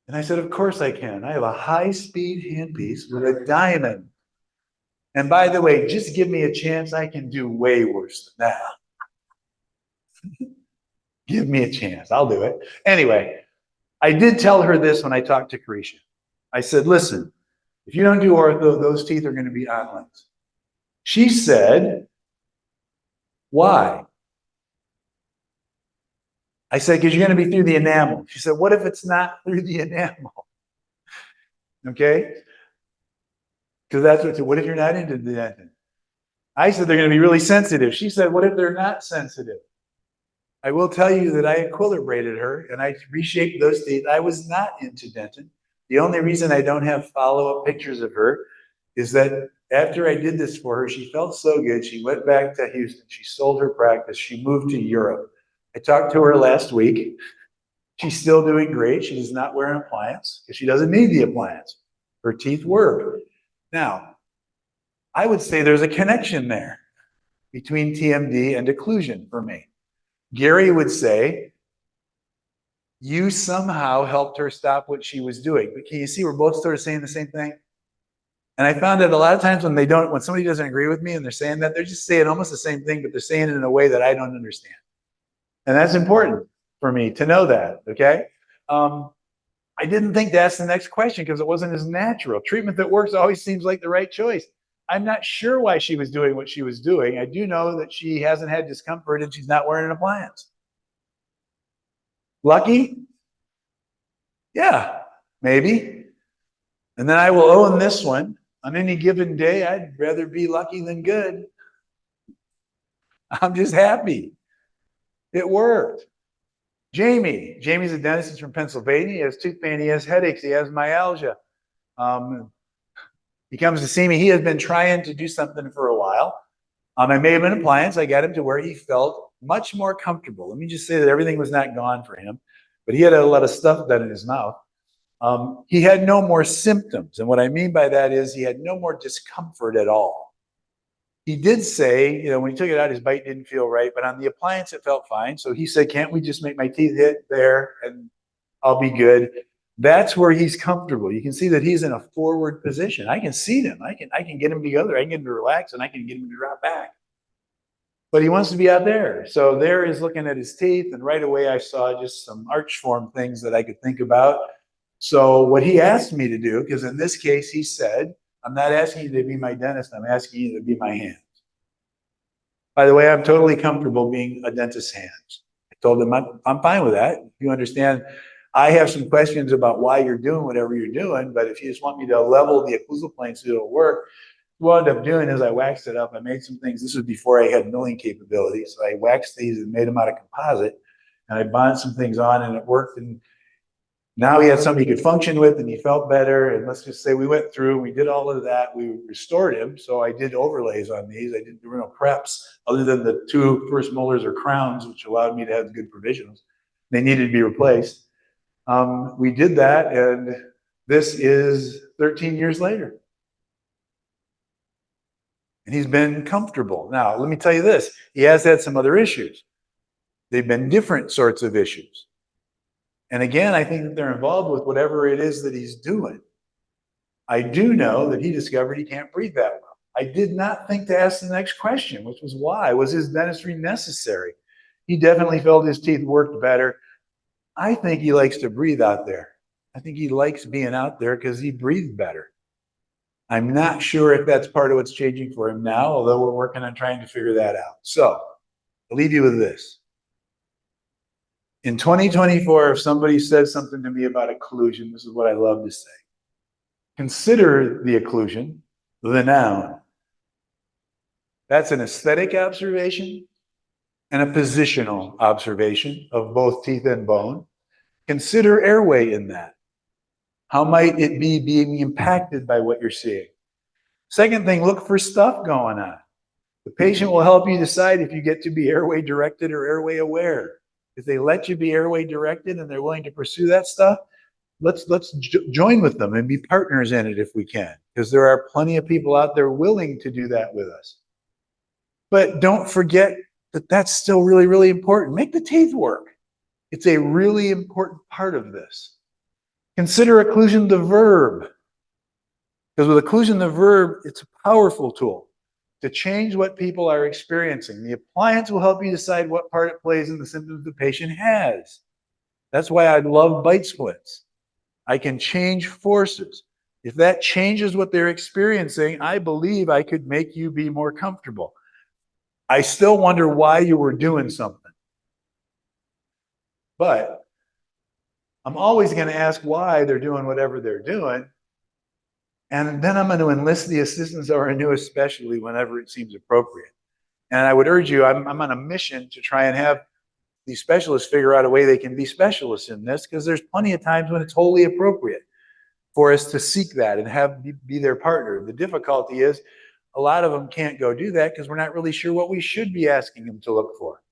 And I said, of course I can. I have a high-speed handpiece with a diamond. And by the way, just give me a chance. I can do way worse than that. Give me a chance. I'll do it. Anyway, I did tell her this when I talked to Carisha. I said, listen, if you don't do ortho, those teeth are going to be on lens. She said, why? I said, because you're going to be through the enamel. She said, what if it's not through the enamel? Okay? Because that's what if you're not into the dentin? I said, they're going to be really sensitive. She said, what if they're not sensitive? I will tell you that I equilibrated her and I reshaped those teeth. I was not into dentin. The only reason I don't have follow-up pictures of her is that after I did this for her, she felt so good. She went back to Houston. She sold her practice. She moved to Europe. I talked to her last week. She's still doing great. She does not wear an appliance because she doesn't need the appliance. Her teeth work. Now, I would say there's a connection there between TMD and occlusion for me. Gary would say, you somehow helped her stop what she was doing. But can you see we're both sort of saying the same thing? And I found that a lot of times when somebody doesn't agree with me and they're saying that, they're just saying almost the same thing, but they're saying it in a way that I don't understand. And that's important for me to know that, okay? I didn't think to ask the next question because it wasn't as natural. Treatment that works always seems like the right choice. I'm not sure why she was doing what she was doing. I do know that she hasn't had discomfort and she's not wearing an appliance. Lucky? Yeah, maybe. And then I will own this one. On any given day, I'd rather be lucky than good. I'm just happy. It worked. Jamie's a dentist. He's from Pennsylvania. He has tooth pain. He has headaches. He has myalgia. He comes to see me. He has been trying to do something for a while. I made him an appliance. I got him to where he felt much more comfortable. Let me just say that everything was not gone for him, but he had a lot of stuff done in his mouth. He had no more symptoms. And what I mean by that is he had no more discomfort at all. He did say, when he took it out, his bite didn't feel right, but on the appliance, it felt fine. So he said, can't we just make my teeth hit there and I'll be good? That's where he's comfortable. You can see that he's in a forward position. I can seat him. I can get him together. I can get him to relax and I can get him to drop back. But he wants to be out there. So there he's looking at his teeth. And right away, I saw just some arch form things that I could think about. So what he asked me to do, because in this case, he said, I'm not asking you to be my dentist. I'm asking you to be my hands. By the way, I'm totally comfortable being a dentist's hands. I told him I'm fine with that. You understand, I have some questions about why you're doing whatever you're doing, but if you just want me to level the occlusal plane so it'll work, what I ended up doing is I waxed it up. I made some things. This was before I had milling capabilities. So I waxed these and made them out of composite, and I bonded some things on, and it worked. And now he had something he could function with and he felt better. And let's just say we went through, we did all of that. We restored him. So I did overlays on these. There were no preps other than the 2 first molars or crowns, which allowed me to have good provisionals. They needed to be replaced. We did that. And this is 13 years later. And he's been comfortable. Now, let me tell you this. He has had some other issues. They've been different sorts of issues. And again, I think that they're involved with whatever it is that he's doing. I do know that he discovered he can't breathe that well. I did not think to ask the next question, which was why? Was his dentistry necessary? He definitely felt his teeth worked better. I think he likes to breathe out there. I think he likes being out there because he breathed better. I'm not sure if that's part of what's changing for him now, although we're working on trying to figure that out. So I'll leave you with this. In 2024, if somebody says something to me about occlusion, this is what I love to say. Consider the occlusion, the noun. That's an aesthetic observation and a positional observation of both teeth and bone. Consider airway in that. How might it be being impacted by what you're seeing? Second thing, look for stuff going on. The patient will help you decide if you get to be airway directed or airway aware. If they let you be airway directed and they're willing to pursue that stuff, let's join with them and be partners in it if we can, because there are plenty of people out there willing to do that with us. But don't forget that that's still really, really important. Make the teeth work. It's a really important part of this. Consider occlusion the verb. Because with occlusion the verb, it's a powerful tool to change what people are experiencing. The appliance will help you decide what part it plays in the symptoms the patient has. That's why I love bite splits. I can change forces. If that changes what they're experiencing, I believe I could make you be more comfortable. I still wonder why you were doing something. But I'm always going to ask why they're doing whatever they're doing. And then I'm going to enlist the assistance of our newest specialty whenever it seems appropriate. And I would urge you, I'm on a mission to try and have these specialists figure out a way they can be specialists in this, because there's plenty of times when it's wholly appropriate for us to seek that and be their partner. The difficulty is a lot of them can't go do that because we're not really sure what we should be asking them to look for.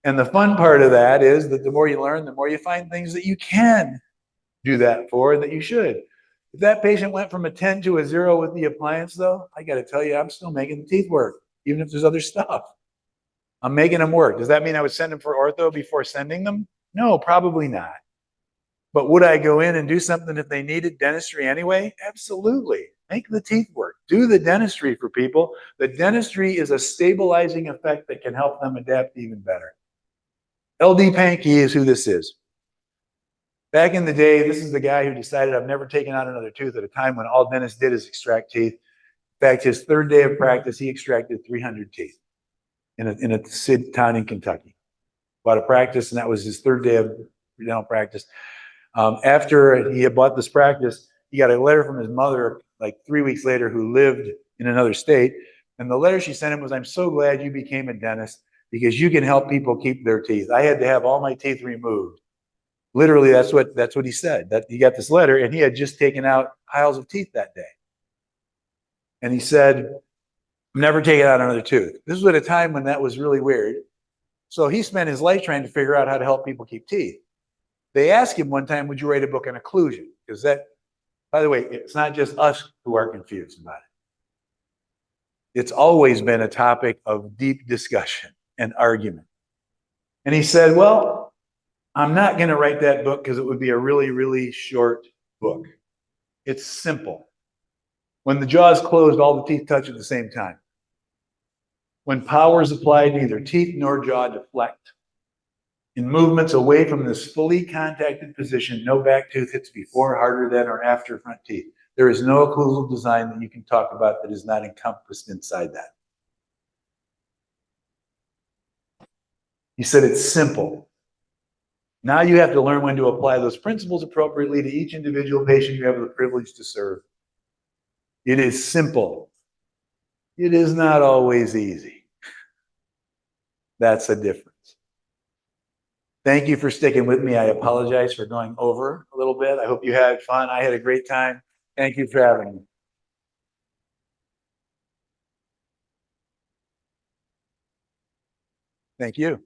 And the fun part of that is that the more you learn, the more you find things that you can do that for and that you should. If that patient went from a 10 to a 0 with the appliance, though, I got to tell you, I'm still making the teeth work, even if there's other stuff. I'm making them work. Does that mean I would send them for ortho before sending them? No, probably not. But would I go in and do something if they needed dentistry anyway? Absolutely. Make the teeth work. Do the dentistry for people. The dentistry is a stabilizing effect that can help them adapt even better. LD Pankey is who this is. Back in the day, this is the guy who decided I've never taken out another tooth at a time when all dentists did is extract teeth. In fact, his third day of practice, he extracted 300 teeth in a town in Kentucky. Bought a practice, and that was his third day of dental practice. After he had bought this practice, he got a letter from his mother like 3 weeks later, who lived in another state. And the letter she sent him was, "I'm so glad you became a dentist because you can help people keep their teeth. I had to have all my teeth removed." Literally, that's what he said. That he got this letter, and he had just taken out piles of teeth that day. And he said, "I'm never taking out another tooth." This was at a time when that was really weird. So he spent his life trying to figure out how to help people keep teeth. They asked him one time, "Would you write a book on occlusion?" Because that, by the way, it's not just us who are confused about it. It's always been a topic of deep discussion and argument. And he said, "Well, I'm not going to write that book because it would be a really, really short book. It's simple. When the jaw is closed, all the teeth touch at the same time. When power is applied, neither teeth nor jaw deflect. In movements away from this fully contacted position, no back tooth hits before, harder than, or after front teeth. There is no occlusal design that you can talk about that is not encompassed inside that." He said it's simple. Now you have to learn when to apply those principles appropriately to each individual patient you have the privilege to serve. It is simple. It is not always easy. That's a difference. Thank you for sticking with me. I apologize for going over a little bit. I hope you had fun. I had a great time. Thank you for having me. Thank you.